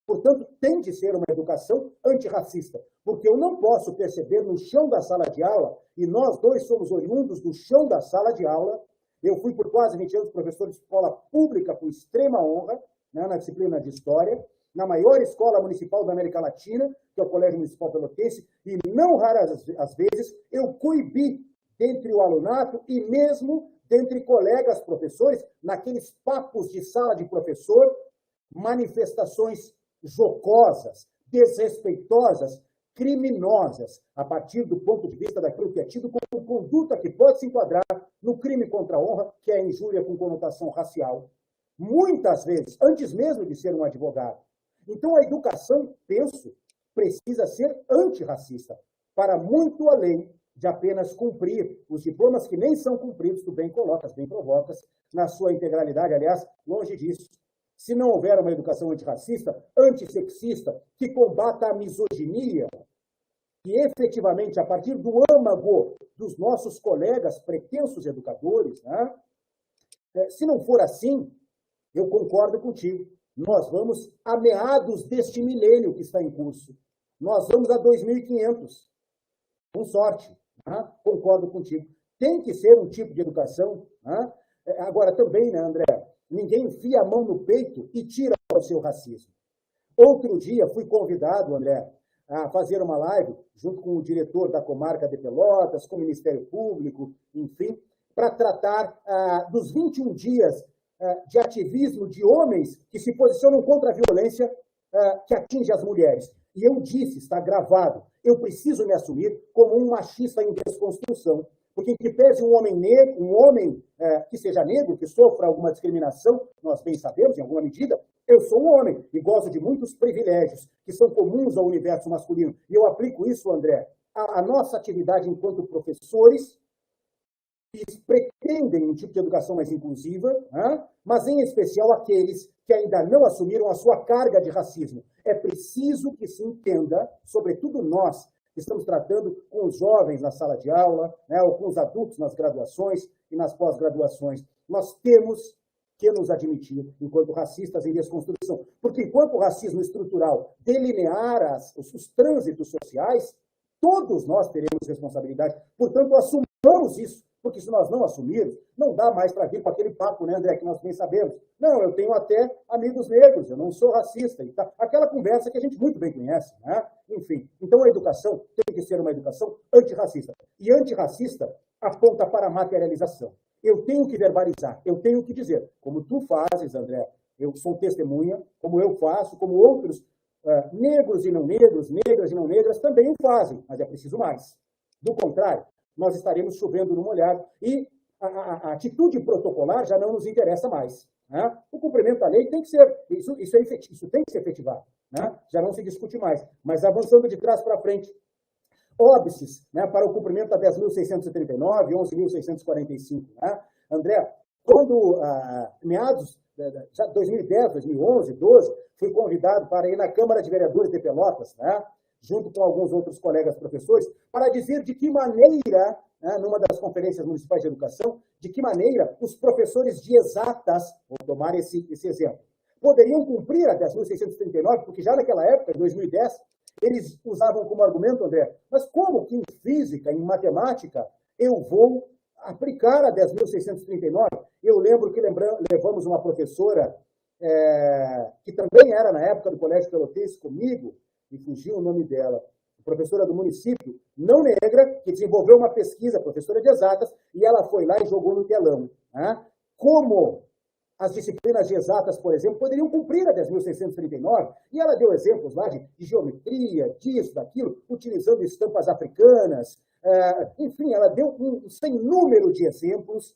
Portanto, tem de ser uma educação antirracista, porque eu não posso perceber no chão da sala de aula, e nós dois somos oriundos do chão da sala de aula, eu fui por quase 20 anos professor de escola pública com extrema honra, né, na disciplina de História, na maior escola municipal da América Latina, que é o Colégio Municipal Pelotense, e não raras às vezes eu coibi dentre o alunato e mesmo dentre colegas professores, naqueles papos de sala de professor, manifestações jocosas, desrespeitosas, criminosas, a partir do ponto de vista daquilo que é tido como conduta que pode se enquadrar no crime contra a honra, que é a injúria com conotação racial. Muitas vezes, antes mesmo de ser um advogado. Então, a educação, penso, precisa ser antirracista, para muito além de apenas cumprir os diplomas que nem são cumpridos, tu bem colocas, bem provocas, na sua integralidade, aliás, longe disso. Se não houver uma educação antirracista, antissexista, que combata a misoginia, que efetivamente, a partir do âmago dos nossos colegas pretensos educadores, né? Se não for assim, eu concordo contigo. Nós vamos a meados deste milênio que está em curso. Nós vamos a 2500. Com sorte. Né? Concordo contigo. Tem que ser um tipo de educação. Né? Agora, também, né, André? Ninguém enfia a mão no peito e tira o seu racismo. Outro dia fui convidado, André, a fazer uma live junto com o diretor da comarca de Pelotas, com o Ministério Público, enfim, para tratar dos 21 dias de ativismo de homens que se posicionam contra a violência que atinge as mulheres. E eu disse, está gravado, eu preciso me assumir como um machista em desconstrução. Porque em que pese um homem negro, que seja negro, que sofra alguma discriminação, nós bem sabemos, em alguma medida, eu sou um homem e gozo de muitos privilégios que são comuns ao universo masculino. E eu aplico isso, André, à nossa atividade enquanto professores, que pretendem um tipo de educação mais inclusiva, né? Mas em especial aqueles que ainda não assumiram a sua carga de racismo. É preciso que se entenda, sobretudo nós, estamos tratando com os jovens na sala de aula, né, ou com os adultos nas graduações e nas pós-graduações. Nós temos que nos admitir enquanto racistas em desconstrução. Porque enquanto o racismo estrutural delinear os trânsitos sociais, todos nós teremos responsabilidade. Portanto, assumamos isso. Porque se nós não assumirmos, não dá mais para vir com aquele papo, né, André, que nós bem sabemos. Não, eu tenho até amigos negros, eu não sou racista. E tá, aquela conversa que a gente muito bem conhece, né? Enfim, então a educação tem que ser uma educação antirracista. E antirracista aponta para a materialização. Eu tenho que verbalizar, eu tenho que dizer, como tu fazes, André, eu sou testemunha, como eu faço, como outros negros e não negros, negras e não negras também o fazem, mas é preciso mais. Do contrário, nós estaremos chovendo no molhado e a atitude protocolar já não nos interessa mais. Né? O cumprimento da lei tem que ser, isso tem que ser efetivado, né? Já não se discute mais. Mas avançando de trás para frente, óbices, né, para o cumprimento da 10.639 e 11.645. Né? André, quando, meados de 2010, 2011, 2012, fui convidado para ir na Câmara de Vereadores de Pelotas, né, junto com alguns outros colegas professores, para dizer de que maneira, né, numa das conferências municipais de educação, de que maneira os professores de exatas, vou tomar esse exemplo, poderiam cumprir a 10.639, porque já naquela época, em 2010, eles usavam como argumento, André, mas como que em física, em matemática, eu vou aplicar a 10.639? Eu lembro que levamos uma professora, que também era na época do Colégio Pelotense comigo, e fugiu o nome dela, professora do município, não negra, que desenvolveu uma pesquisa, professora de exatas, e ela foi lá e jogou no telão. Né? Como as disciplinas de exatas, por exemplo, poderiam cumprir a 10.639, e ela deu exemplos lá de geometria, disso, daquilo, utilizando estampas africanas, enfim, ela deu um sem número de exemplos,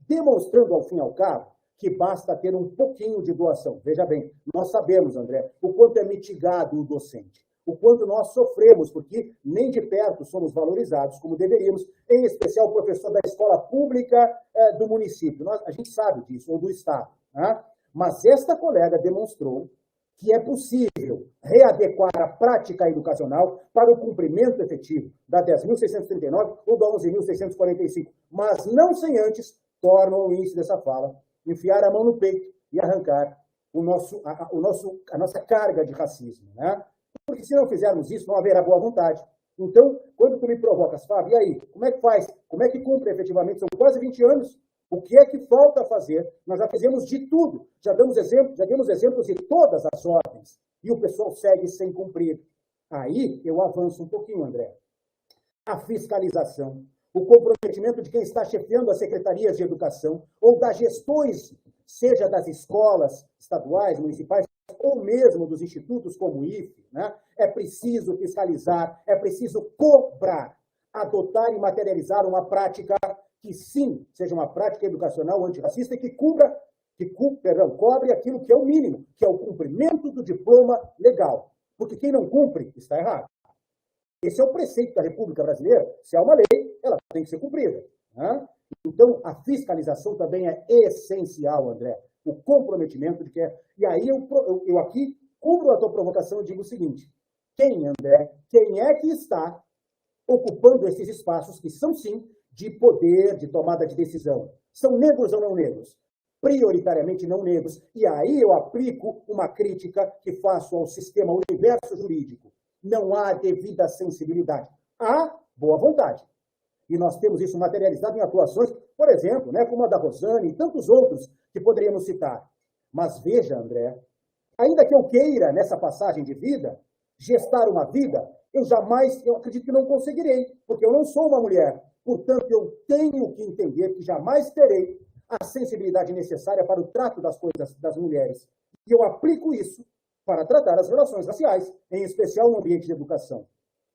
demonstrando, ao fim e ao cabo, que basta ter um pouquinho de doação. Veja bem, nós sabemos, André, o quanto é mitigado o docente, o quanto nós sofremos, porque nem de perto somos valorizados como deveríamos, em especial o professor da escola pública do município. A gente sabe disso, ou do Estado. Né? Mas esta colega demonstrou que é possível readequar a prática educacional para o cumprimento efetivo da 10.639 ou da 11.645, mas não sem antes, tornam o início dessa fala, enfiar a mão no peito e arrancar a nossa carga de racismo. Né? Porque se não fizermos isso, não haverá boa vontade. Então, quando tu me provocas, Fábio, e aí, como é que faz? Como é que cumpre efetivamente? São quase 20 anos. O que é que falta fazer? Nós já fizemos de tudo. Já demos exemplos de todas as ordens. E o pessoal segue sem cumprir. Aí eu avanço um pouquinho, André. A fiscalização, o comprometimento de quem está chefiando as secretarias de educação ou das gestões, seja das escolas estaduais, municipais, ou mesmo dos institutos como o IFE, né? É preciso fiscalizar, é preciso cobrar, adotar e materializar uma prática que, sim, seja uma prática educacional antirracista e que cobre aquilo que é o mínimo, que é o cumprimento do diploma legal. Porque quem não cumpre está errado. Esse é o preceito da República Brasileira. Se há uma lei, ela tem que ser cumprida. Né? Então, a fiscalização também é essencial, André. O comprometimento de que é... E aí eu aqui cumpro a tua provocação e digo o seguinte: André, quem é que está ocupando esses espaços que são, sim, de poder, de tomada de decisão? São negros ou não negros? Prioritariamente não negros. E aí eu aplico uma crítica que faço ao sistema, ao universo jurídico. Não há devida sensibilidade. Há boa vontade. E nós temos isso materializado em atuações, por exemplo, né, como a da Rosane e tantos outros que poderíamos citar. Mas veja, André, ainda que eu queira, nessa passagem de vida, gestar uma vida, eu acredito que não conseguirei, porque eu não sou uma mulher. Portanto, eu tenho que entender que jamais terei a sensibilidade necessária para o trato das coisas das mulheres. E eu aplico isso para tratar as relações raciais, em especial no ambiente de educação.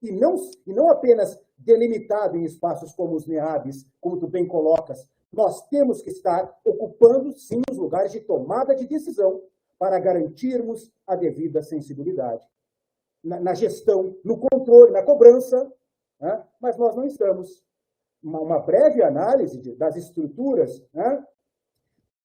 E não apenas delimitado em espaços como os NEABs, como tu bem colocas. Nós temos que estar ocupando, sim, os lugares de tomada de decisão para garantirmos a devida sensibilidade. Na gestão, no controle, na cobrança, né? Mas nós não estamos. Uma breve análise das estruturas, né,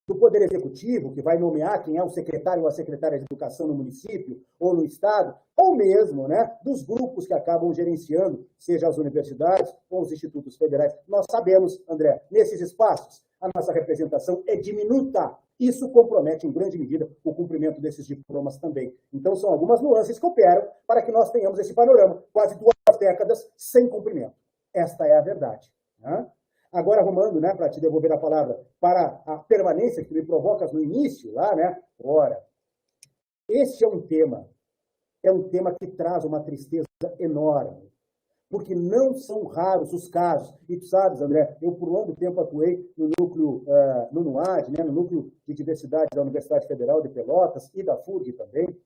do Poder Executivo, que vai nomear quem é o secretário ou a secretária de Educação no município ou no Estado, ou mesmo, né, dos grupos que acabam gerenciando, seja as universidades ou os institutos federais. Nós sabemos, André, nesses espaços, a nossa representação é diminuta. Isso compromete, em grande medida, o cumprimento desses diplomas também. Então, são algumas nuances que operam para que nós tenhamos esse panorama, quase 2 décadas sem cumprimento. Esta é a verdade, né? Agora, arrumando, né, para te devolver a palavra, para a permanência que me provocas no início, lá, né? Ora, este é um tema que traz uma tristeza enorme, porque não são raros os casos. E tu sabes, André, eu por longo tempo atuei no núcleo, no NUAD, né, no núcleo de diversidade da Universidade Federal de Pelotas e da FURG também.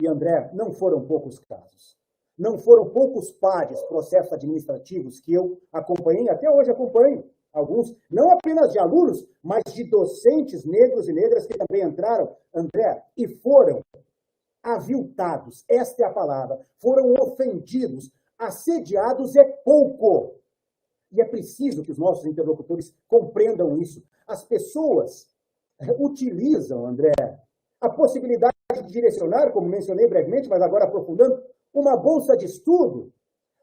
E, André, não foram poucos casos. Não foram poucos PADs, processos administrativos, que eu acompanhei, até hoje acompanho alguns, não apenas de alunos, mas de docentes negros e negras que também entraram, André, e foram aviltados, esta é a palavra, foram ofendidos, assediados é pouco. E é preciso que os nossos interlocutores compreendam isso. As pessoas utilizam, André, a possibilidade de direcionar, como mencionei brevemente, mas agora aprofundando, uma bolsa de estudo,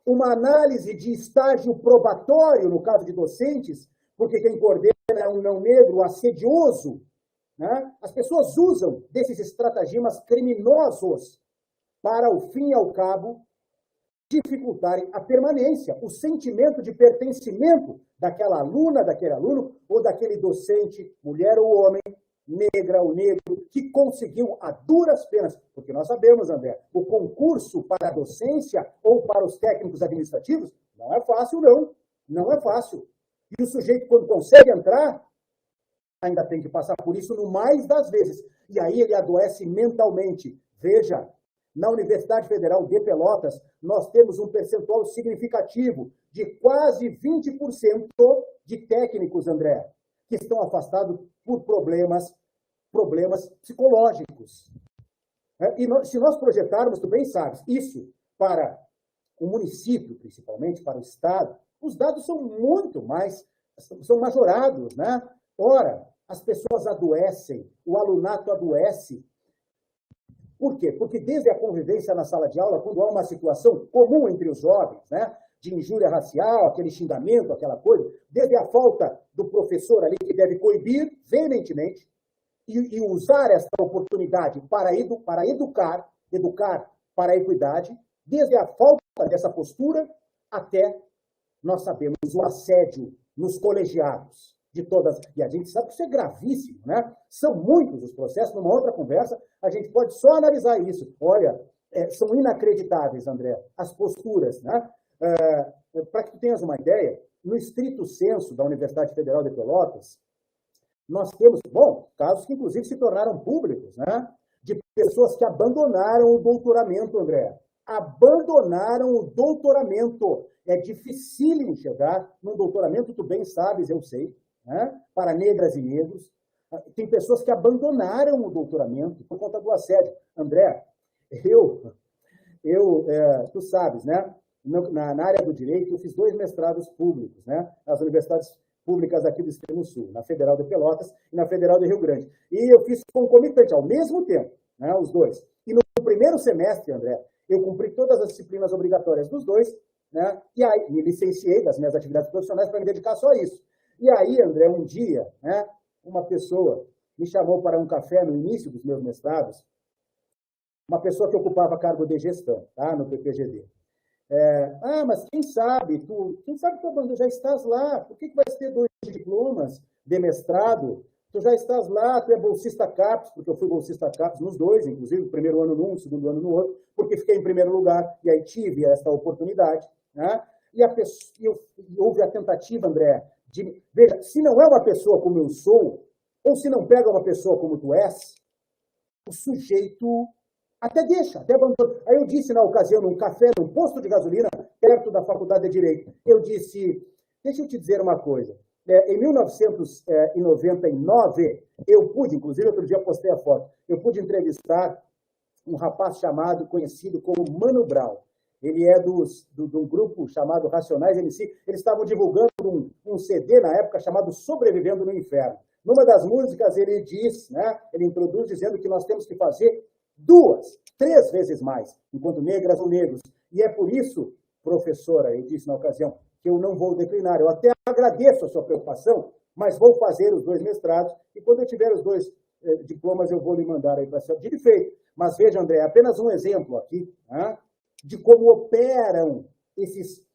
uma análise de estágio probatório, no caso de docentes, porque quem coordena é um não negro assedioso, né? As pessoas usam desses estratagemas criminosos para, ao fim e ao cabo, dificultarem a permanência, o sentimento de pertencimento daquela aluna, daquele aluno, ou daquele docente, mulher ou homem, negra ou negro, que conseguiu a duras penas, porque nós sabemos, André, o concurso para a docência ou para os técnicos administrativos não é fácil, não. Não é fácil. E o sujeito, quando consegue entrar, ainda tem que passar por isso no mais das vezes. E aí ele adoece mentalmente. Veja, na Universidade Federal de Pelotas, nós temos um percentual significativo de quase 20% de técnicos, André, que estão afastados por problemas psicológicos. E se nós projetarmos, tu bem sabes, isso para o município, principalmente, para o Estado, os dados são muito mais, são majorados, né? Ora, as pessoas adoecem, o alunato adoece. Por quê? Porque desde a convivência na sala de aula, quando há uma situação comum entre os jovens, né, de injúria racial, aquele xingamento, aquela coisa, desde a falta do professor ali que deve coibir veementemente e usar essa oportunidade para educar para a equidade, desde a falta dessa postura até, nós sabemos, o assédio nos colegiados de todas. E a gente sabe que isso é gravíssimo, né? São muitos os processos. Numa outra conversa, a gente pode só analisar isso. Olha, são inacreditáveis, André, as posturas, né? Para que tu tenhas uma ideia, no estrito senso da Universidade Federal de Pelotas, nós temos, casos que inclusive se tornaram públicos, né? De pessoas que abandonaram o doutoramento, André. Abandonaram o doutoramento. É dificílimo chegar num doutoramento, tu bem sabes, eu sei, né? Para negras e negros. Tem pessoas que abandonaram o doutoramento por conta do assédio. André, tu sabes, né? Na área do direito, eu fiz 2 mestrados públicos, né? Nas universidades públicas aqui do Extremo Sul, na Federal de Pelotas e na Federal de Rio Grande. E eu fiz concomitante ao mesmo tempo, né? Os 2. E no primeiro semestre, André, eu cumpri todas as disciplinas obrigatórias dos 2, né? E aí me licenciei das minhas atividades profissionais para me dedicar só a isso. E aí, André, um dia, né, uma pessoa me chamou para um café no início dos meus mestrados, uma pessoa que ocupava cargo de gestão, tá, no PPGD. Mas quem sabe tu já estás lá, por que vai ter 2 diplomas de mestrado? Tu já estás lá, tu é bolsista CAPES, porque eu fui bolsista CAPES nos 2, inclusive, o primeiro ano num, o segundo ano no outro, porque fiquei em primeiro lugar, e aí tive esta oportunidade, né? E houve a tentativa, André, veja, se não é uma pessoa como eu sou, ou se não pega uma pessoa como tu és, o sujeito até abandona. Aí eu disse na ocasião, num café, num posto de gasolina, perto da Faculdade de Direito, eu disse, deixa eu te dizer uma coisa, em 1999, eu pude, inclusive outro dia postei a foto, eu pude entrevistar um rapaz conhecido como Mano Brown. Ele é de um grupo chamado Racionais MC. Eles estavam divulgando um CD na época chamado Sobrevivendo no Inferno. Numa das músicas ele diz, né, ele introduz dizendo que nós temos que fazer 2, 3 vezes mais, enquanto negras ou negros. E é por isso, professora, eu disse na ocasião, que eu não vou declinar. Eu até agradeço a sua preocupação, mas vou fazer os 2 mestrados, e quando eu tiver os 2 diplomas, eu vou lhe mandar aí para ser de feito. Mas veja, André, apenas um exemplo aqui, né, de como operam esses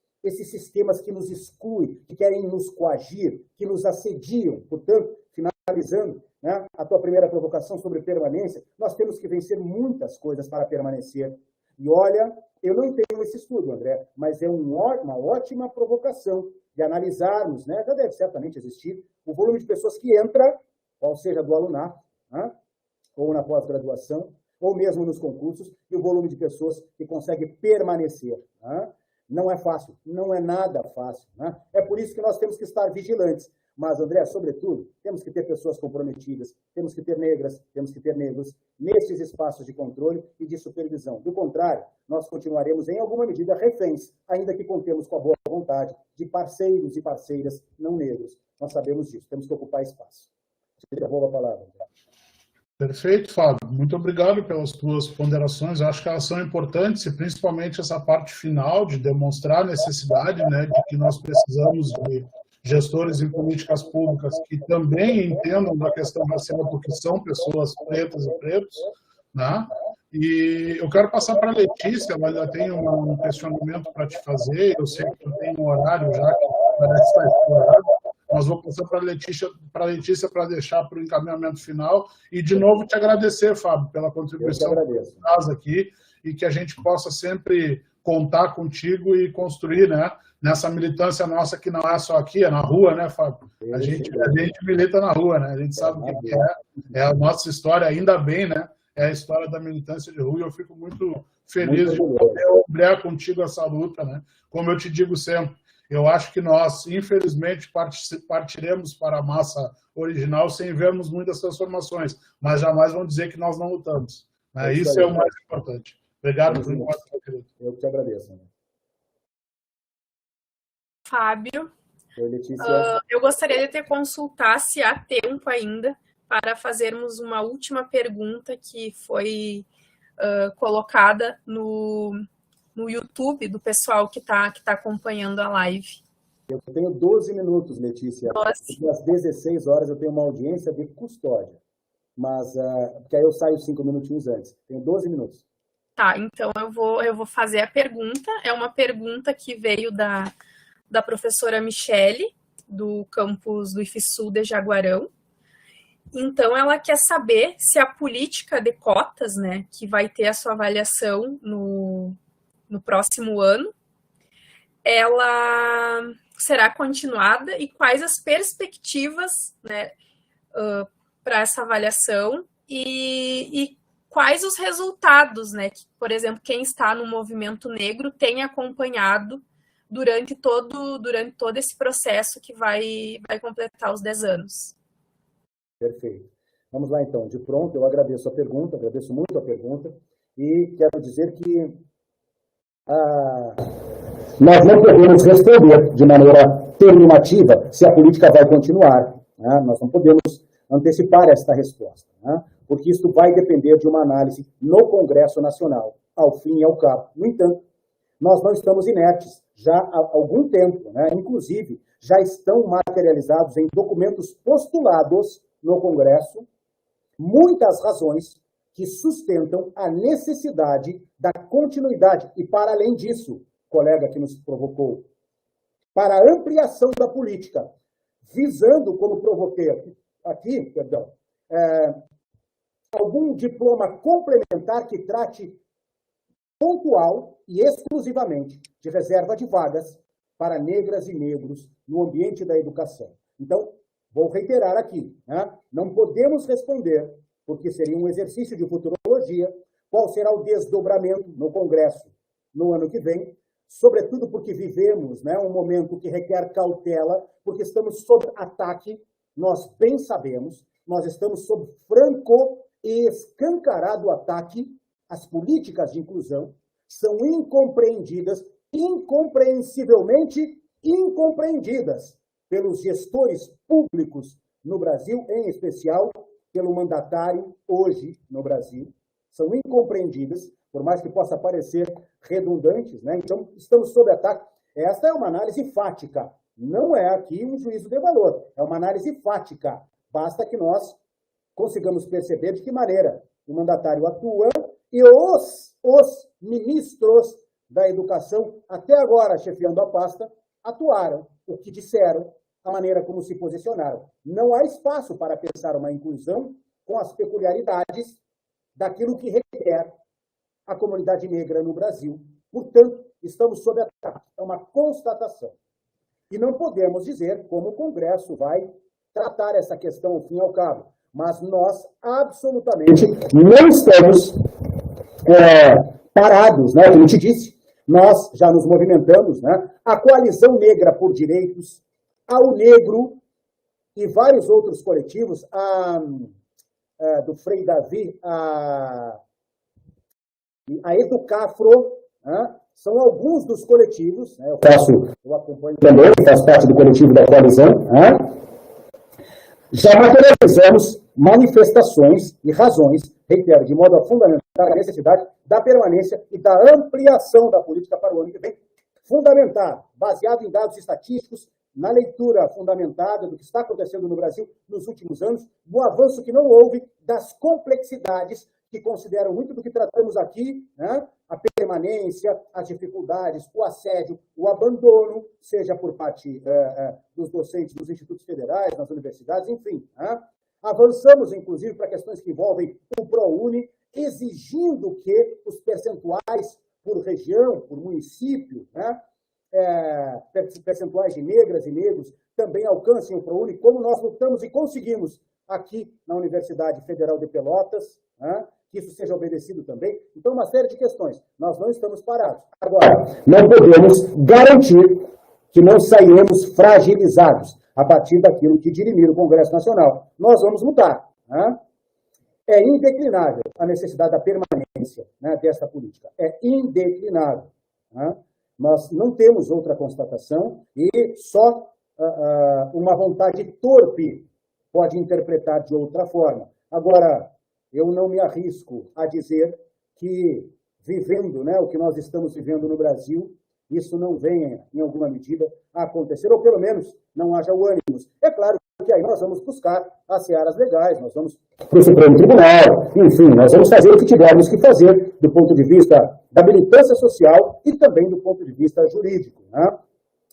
sistemas que nos excluem, que querem nos coagir, que nos assediam. Portanto, finalizando, né, a tua primeira provocação sobre permanência, nós temos que vencer muitas coisas para permanecer. E olha, eu não tenho esse estudo, André, mas é uma ótima provocação de analisarmos, né, já deve certamente existir, o volume de pessoas que entra, qual seja do alunato, né, ou na pós-graduação, ou mesmo nos concursos, e o volume de pessoas que conseguem permanecer. Né? Não é fácil, não é nada fácil. Né? É por isso que nós temos que estar vigilantes. Mas, André, sobretudo, temos que ter pessoas comprometidas, temos que ter negras, temos que ter negros nesses espaços de controle e de supervisão. Do contrário, nós continuaremos, em alguma medida, reféns, ainda que contemos com a boa vontade de parceiros e parceiras não negros. Nós sabemos disso, temos que ocupar espaço. Te devolvo a palavra, André. Perfeito, Fábio. Muito obrigado pelas tuas ponderações. Eu acho que elas são importantes, e principalmente essa parte final de demonstrar a necessidade, né, de que nós precisamos de gestores em políticas públicas que também entendam da questão racial, porque são pessoas pretas e pretos, né? E eu quero passar para a Letícia, ela já tem um questionamento para te fazer. Eu sei que tu tem um horário já que parece estar explorado. Mas vou passar para a Letícia para deixar para o encaminhamento final. E, de novo, te agradecer, Fábio, pela contribuição que traz aqui, e que a gente possa sempre contar contigo e construir, né, nessa militância nossa, que não é só aqui, é na rua, né, Fábio? A gente milita na rua, né? A gente sabe o que é a nossa história, ainda bem, né? É a história da militância de rua, e eu fico muito feliz de poder ombrear contigo essa luta, né? Como eu te digo sempre, eu acho que nós, infelizmente, partiremos para a massa original sem vermos muitas transformações, mas jamais vão dizer que nós não lutamos. Né? Isso é o mais importante. Obrigado por enquanto, meu querido. Eu te agradeço. Né? Fábio, Oi, Letícia. Eu gostaria de te consultar se há tempo ainda para fazermos uma última pergunta que foi colocada no YouTube do pessoal que está acompanhando a live. Eu tenho 12 minutos, Letícia. Porque às 16 horas eu tenho uma audiência de custódia. Mas, porque aí eu saio 5 minutinhos antes. Tenho 12 minutos. Tá, então eu vou fazer a pergunta. É uma pergunta que veio da professora Michele, do campus do IFSU de Jaguarão. Então, ela quer saber se a política de cotas, né, que vai ter a sua avaliação no próximo ano, ela será continuada e quais as perspectivas, né, para essa avaliação e quais os resultados, né, que, por exemplo, quem está no movimento negro tem acompanhado durante todo esse processo que vai completar os 10 anos. Perfeito. Vamos lá, então. De pronto, eu agradeço a pergunta, agradeço muito a pergunta, e quero dizer que nós não podemos responder de maneira terminativa se a política vai continuar. Né? Nós não podemos antecipar esta resposta, né? Porque isso vai depender de uma análise no Congresso Nacional, ao fim e ao cabo. No entanto, nós não estamos inertes já há algum tempo, né? Inclusive, já estão materializados em documentos postulados no Congresso muitas razões que sustentam a necessidade da continuidade. E, para além disso, colega que nos provocou, para a ampliação da política, visando, como provoquei aqui, algum diploma complementar que trate pontual e exclusivamente de reserva de vagas para negras e negros no ambiente da educação. Então, vou reiterar aqui, né? Não podemos responder, porque seria um exercício de futurologia, qual será o desdobramento no Congresso no ano que vem, sobretudo porque vivemos, né, um momento que requer cautela, porque estamos sob ataque, nós bem sabemos, nós estamos sob franco e escancarado ataque. As políticas de inclusão são incompreendidas, incompreensivelmente incompreendidas pelos gestores públicos no Brasil, em especial pelo mandatário hoje no Brasil, são incompreendidas, por mais que possa parecer redundantes, né? Então, estamos sob ataque. Esta é uma análise fática, não é aqui um juízo de valor, é uma análise fática. Basta que nós consigamos perceber de que maneira o mandatário atua e os ministros da educação, até agora chefiando a pasta, atuaram, o que disseram, a maneira como se posicionaram. Não há espaço para pensar uma inclusão com as peculiaridades daquilo que requer a comunidade negra no Brasil. Portanto, estamos sob ataque. É uma constatação. E não podemos dizer como o Congresso vai tratar essa questão ao fim e ao cabo. Mas nós, absolutamente, não estamos parados, né? Como eu te disse, nós já nos movimentamos, né? A Coalizão Negra por Direitos, ao Negro e vários outros coletivos, do Frei Davi, a Educafro, né? São alguns dos coletivos, né? Eu acompanho também, faço parte do coletivo da Coalizão, né? Já materializamos manifestações e razões, reitero, de modo a fundamentar a necessidade da permanência e da ampliação da política para o ano que vem, fundamentar, baseado em dados estatísticos, na leitura fundamentada do que está acontecendo no Brasil nos últimos anos, no avanço que não houve das complexidades que consideram muito do que tratamos aqui, né? A permanência, as dificuldades, o assédio, o abandono, seja por parte dos docentes dos institutos federais, nas universidades, enfim. Né? Avançamos, inclusive, para questões que envolvem o ProUni, exigindo que os percentuais por região, por município, né? Percentuais de negras e negros também alcancem o ProUni, como nós lutamos e conseguimos aqui na Universidade Federal de Pelotas, né? Que isso seja obedecido também. Então, uma série de questões. Nós não estamos parados. Agora, não podemos garantir que não sairemos fragilizados a partir daquilo que dirimir o Congresso Nacional. Nós vamos lutar. Né? É indeclinável a necessidade da permanência, né, dessa política. É indeclinável. Né? Nós não temos outra constatação e só uma vontade torpe pode interpretar de outra forma. Agora, eu não me arrisco a dizer que, vivendo, né, o que nós estamos vivendo no Brasil, isso não venha, em alguma medida, a acontecer, ou pelo menos não haja o ânimo. É claro que aí nós vamos buscar as searas legais, nós vamos para o Supremo Tribunal, enfim, nós vamos fazer o que tivermos que fazer do ponto de vista da militância social e também do ponto de vista jurídico. Né?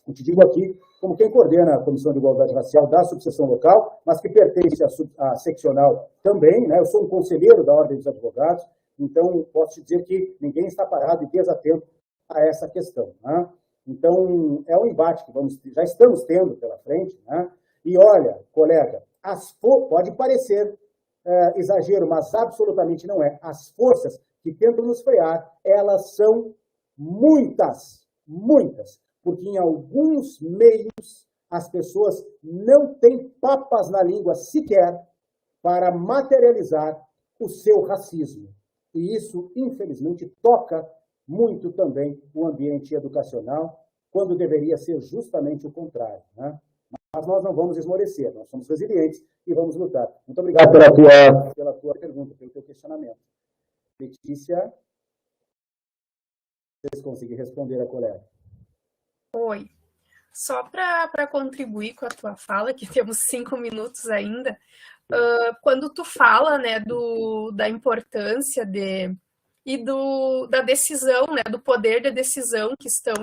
Eu te digo aqui, como quem coordena a Comissão de Igualdade Racial da subseção local, mas que pertence à seccional também, né? Eu sou um conselheiro da Ordem dos Advogados, então posso te dizer que ninguém está parado e desatento a essa questão. Né? Então, é um embate que já estamos tendo pela frente. Né? E olha, colega, pode parecer exagero, mas absolutamente não é. As forças que tentam nos frear, elas são muitas, porque em alguns meios as pessoas não têm papas na língua sequer para materializar o seu racismo. E isso, infelizmente, toca muito também o ambiente educacional, quando deveria ser justamente o contrário. Né? Mas nós não vamos esmorecer, nós somos resilientes e vamos lutar. Muito obrigado pela tua pergunta, pelo teu questionamento. Letícia, vocês conseguem responder a colega? Oi. Só para contribuir com a tua fala, que temos 5 minutos ainda, quando tu fala, né, da importância da decisão, né, do poder da decisão que estão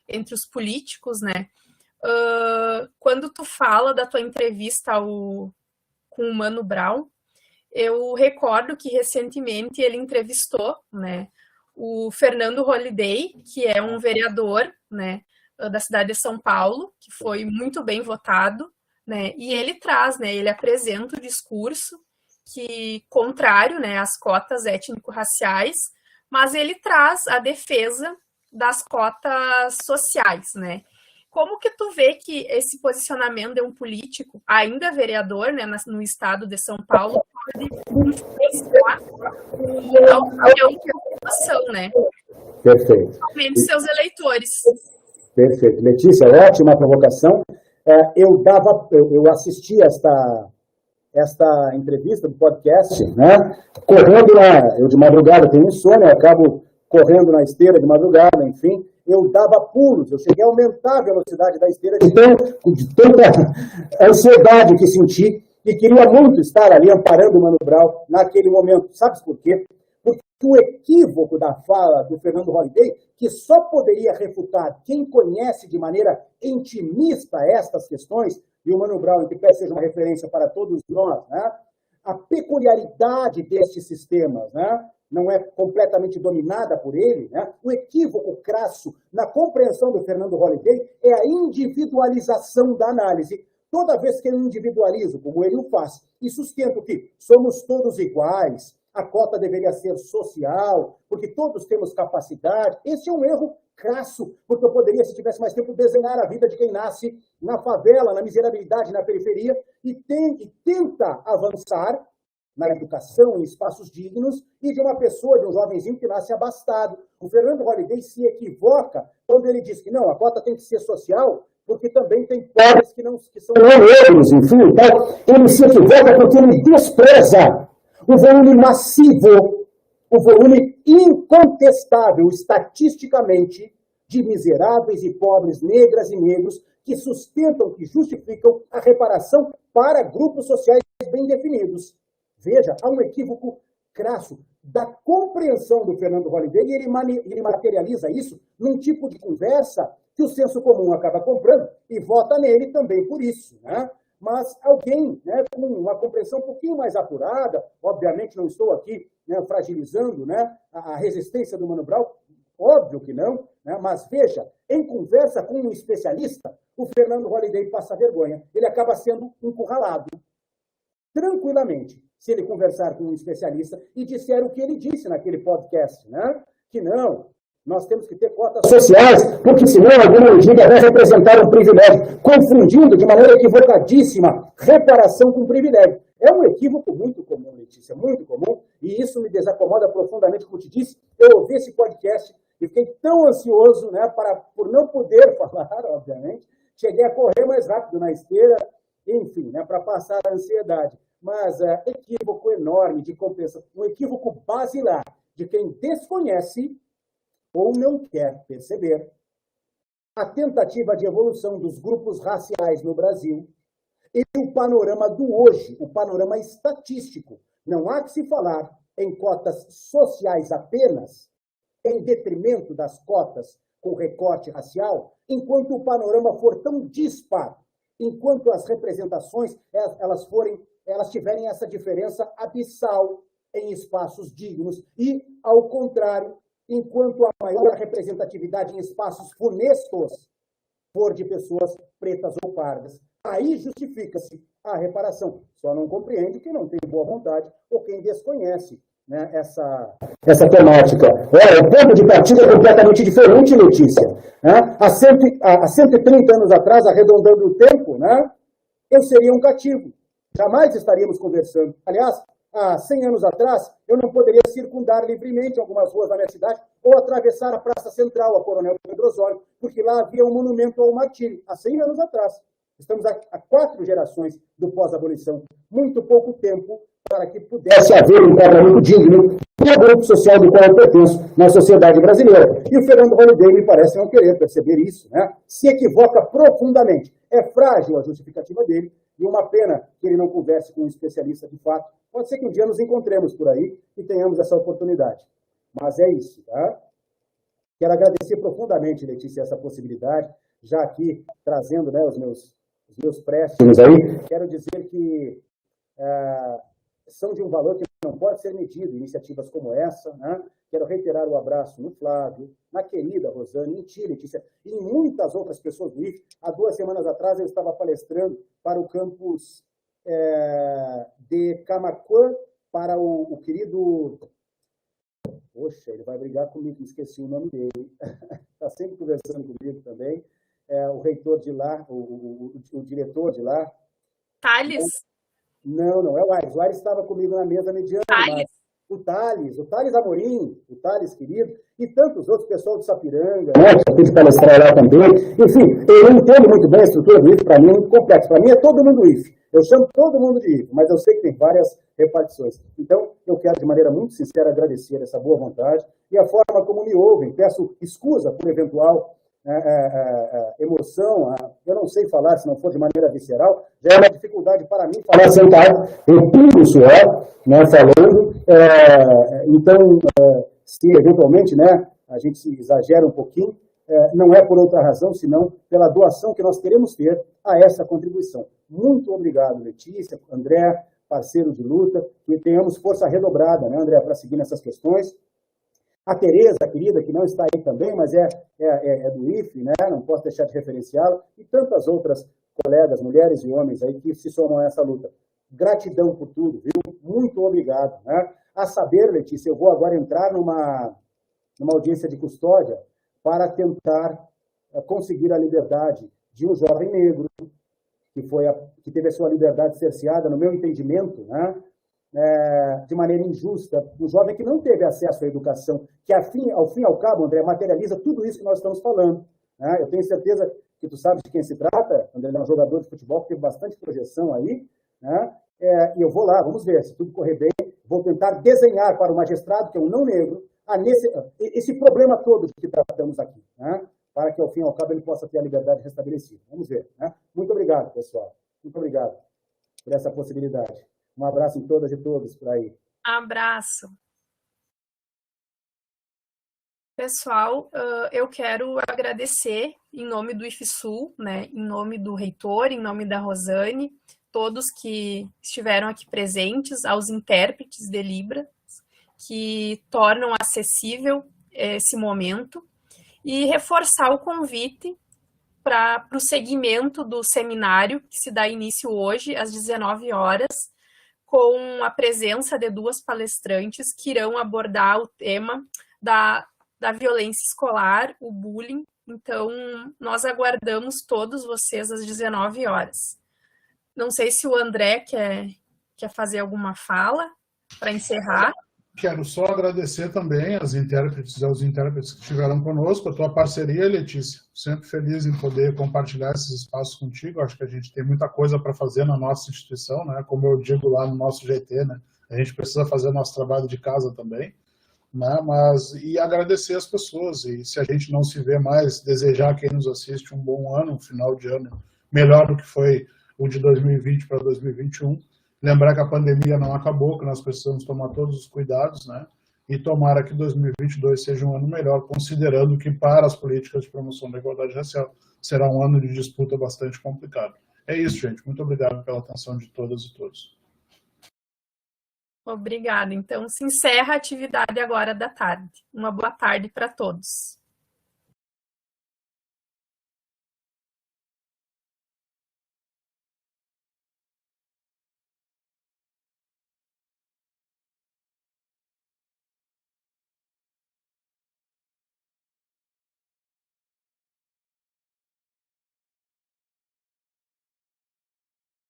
entre os políticos, né, quando tu fala da tua entrevista com o Mano Brown, eu recordo que recentemente ele entrevistou, né, o Fernando Holliday, que é um vereador, né, da cidade de São Paulo, que foi muito bem votado, né, e ele traz, né, ele apresenta o discurso que contrário, né, às cotas étnico-raciais, mas ele traz a defesa das cotas sociais, né. Como que tu vê que esse posicionamento de um político, ainda vereador, né, no estado de São Paulo, pode influenciar a opinião da população, né? Perfeito. Principalmente seus eleitores. Perfeito. Letícia, ótima provocação. eu assisti esta entrevista do podcast, né? Correndo eu de madrugada tenho insônia, eu acabo correndo na esteira de madrugada, enfim, eu dava pulos, eu cheguei a aumentar a velocidade da esteira de tanta ansiedade que senti e queria muito estar ali amparando o Mano Brown naquele momento. Sabe por quê? Porque o equívoco da fala do Fernando Holliday, que só poderia refutar quem conhece de maneira intimista estas questões, e o Mano Brown, que quer seja uma referência para todos nós, né? A peculiaridade destes sistemas, né? Não é completamente dominada por ele, né? O equívoco crasso na compreensão do Fernando Holliday é a individualização da análise. Toda vez que eu individualizo, como ele o faz, e sustento que somos todos iguais, a cota deveria ser social, porque todos temos capacidade, esse é um erro crasso, porque eu poderia, se tivesse mais tempo, desenhar a vida de quem nasce na favela, na miserabilidade, na periferia, e tenta avançar na educação, em espaços dignos, e de uma pessoa, de um jovenzinho que nasce abastado. O Fernando Holliday se equivoca quando ele diz que não, a cota tem que ser social, porque também tem pobres que são negros, enfim. Então, ele se equivoca porque ele despreza o volume massivo, o volume incontestável, estatisticamente, de miseráveis e pobres, negras e negros, que sustentam, que justificam a reparação para grupos sociais bem definidos. Veja, há um equívoco crasso da compreensão do Fernando Holliday e ele materializa isso num tipo de conversa que o senso comum acaba comprando e vota nele também por isso, né? Mas alguém, né, com uma compreensão um pouquinho mais apurada, obviamente não estou aqui, né, fragilizando, né, a resistência do Mano Brown, óbvio que não, né, mas veja, em conversa com um especialista, o Fernando Holliday passa vergonha, ele acaba sendo encurralado tranquilamente, se ele conversar com um especialista e disser o que ele disse naquele podcast, né, que não, nós temos que ter cotas sociais, porque senão alguma medida vai representar um privilégio, confundindo de maneira equivocadíssima reparação com privilégio. É um equívoco muito comum, Letícia, muito comum, e isso me desacomoda profundamente, como te disse. Eu ouvi esse podcast e fiquei tão ansioso, né, por não poder falar, obviamente, cheguei a correr mais rápido na esteira, enfim, né, para passar a ansiedade. Mas equívoco enorme de compensação, um equívoco basilar de quem desconhece ou não quer perceber a tentativa de evolução dos grupos raciais no Brasil e o panorama do hoje, o panorama estatístico. Não há que se falar em cotas sociais apenas, em detrimento das cotas com recorte racial, enquanto o panorama for tão dispar, enquanto as representações elas tiverem essa diferença abissal em espaços dignos e, ao contrário, enquanto a maior representatividade em espaços funestos for de pessoas pretas ou pardas. Aí justifica-se a reparação. Só não compreende quem não tem boa vontade ou quem desconhece, né, essa temática. O ponto de partida é completamente diferente, Letícia. Né? Há 130 anos atrás, arredondando o tempo, né, eu seria um cativo. Jamais estaríamos conversando. Aliás, há 100 anos atrás, eu não poderia circundar livremente algumas ruas da minha cidade ou atravessar a Praça Central, a Coronel Pedro Osório, porque lá havia um monumento ao martírio, há 100 anos atrás. Estamos há 4 gerações do pós-abolição. Muito pouco tempo para que pudesse haver um enquadramento digno do grupo social do qual eu pertenço na sociedade brasileira. E o Fernando Holliday me parece não querer perceber isso, né? Se equivoca profundamente. É frágil a justificativa dele, e uma pena que ele não converse com um especialista de fato. Pode ser que um dia nos encontremos por aí e tenhamos essa oportunidade. Mas é isso, tá? Quero agradecer profundamente, Letícia, essa possibilidade, já aqui trazendo, né, os meus préstimos aí. Quero dizer que são de um valor que não pode ser medido, iniciativas como essa, né? Quero reiterar o abraço no Flávio, na querida Rosane, em ti, Letícia, e em muitas outras pessoas do IF. Há 2 semanas atrás eu estava palestrando para o campus de Camaquã, para o querido... Poxa, ele vai brigar comigo, esqueci o nome dele. Está sempre conversando comigo também. O reitor de lá, o diretor de lá. Thales? Não é o Aires. O Aires estava comigo na mesa mediando. Thales? o Thales Amorim, o Thales querido, e tantos outros, pessoal do Sapiranga, né, que eu pude palestrar lá também. Enfim, eu entendo muito bem a estrutura do IFE, para mim é muito complexo. Para mim é todo mundo IFE. Eu chamo todo mundo de IFE, mas eu sei que tem várias repartições. Então, eu quero, de maneira muito sincera, agradecer essa boa vontade e a forma como me ouvem. Peço escusa por eventual emoção, eu não sei falar se não for de maneira visceral, já é uma dificuldade para mim falar sentado, eu pingo o suor, né, falando, então, se eventualmente, né, a gente se exagera um pouquinho, não é por outra razão, senão pela doação que nós queremos ter a essa contribuição. Muito obrigado, Letícia, André, parceiro de luta, que tenhamos força redobrada, né, André, para seguir nessas questões. A Tereza, querida, que não está aí também, mas é do IFE, né? Não posso deixar de referenciá-la, e tantas outras colegas, mulheres e homens aí que se somam a essa luta. Gratidão por tudo, viu? Muito obrigado. Né? A saber, Letícia, eu vou agora entrar numa audiência de custódia para tentar conseguir a liberdade de um jovem negro que teve a sua liberdade cerceada, no meu entendimento, né? De maneira injusta, um jovem que não teve acesso à educação, que ao fim e ao cabo, André, materializa tudo isso que nós estamos falando. Né? Eu tenho certeza que tu sabes de quem se trata, André, é um jogador de futebol que teve bastante projeção aí, né? E eu vou lá, vamos ver, se tudo correr bem, vou tentar desenhar para o magistrado, que é um não negro, esse problema todo que tratamos aqui, né? Para que ao fim e ao cabo ele possa ter a liberdade restabelecida. Vamos ver. Né? Muito obrigado, pessoal. Muito obrigado por essa possibilidade. Um abraço em todas e todos por aí. Abraço. Pessoal, eu quero agradecer em nome do IFSU, né, em nome do reitor, em nome da Rosane, todos que estiveram aqui presentes, aos intérpretes de Libras, que tornam acessível esse momento, e reforçar o convite para o segmento do seminário, que se dá início hoje, às 19 horas, com a presença de 2 palestrantes que irão abordar o tema da violência escolar, o bullying. Então, nós aguardamos todos vocês às 19 horas. Não sei se o André quer fazer alguma fala para encerrar. Quero só agradecer também aos intérpretes que estiveram conosco, a tua parceria, Letícia. Sempre feliz em poder compartilhar esses espaços contigo. Acho que a gente tem muita coisa para fazer na nossa instituição, né? Como eu digo lá no nosso GT, né? A gente precisa fazer o nosso trabalho de casa também. Né? E agradecer as pessoas. E se a gente não se vê mais, desejar a quem nos assiste um bom ano, um final de ano melhor do que foi o de 2020 para 2021. Lembrar que a pandemia não acabou, que nós precisamos tomar todos os cuidados, né? E tomara que 2022 seja um ano melhor, considerando que para as políticas de promoção da igualdade racial será um ano de disputa bastante complicado. É isso, gente. Muito obrigado pela atenção de todas e todos. Obrigada. Então, se encerra a atividade agora da tarde. Uma boa tarde para todos.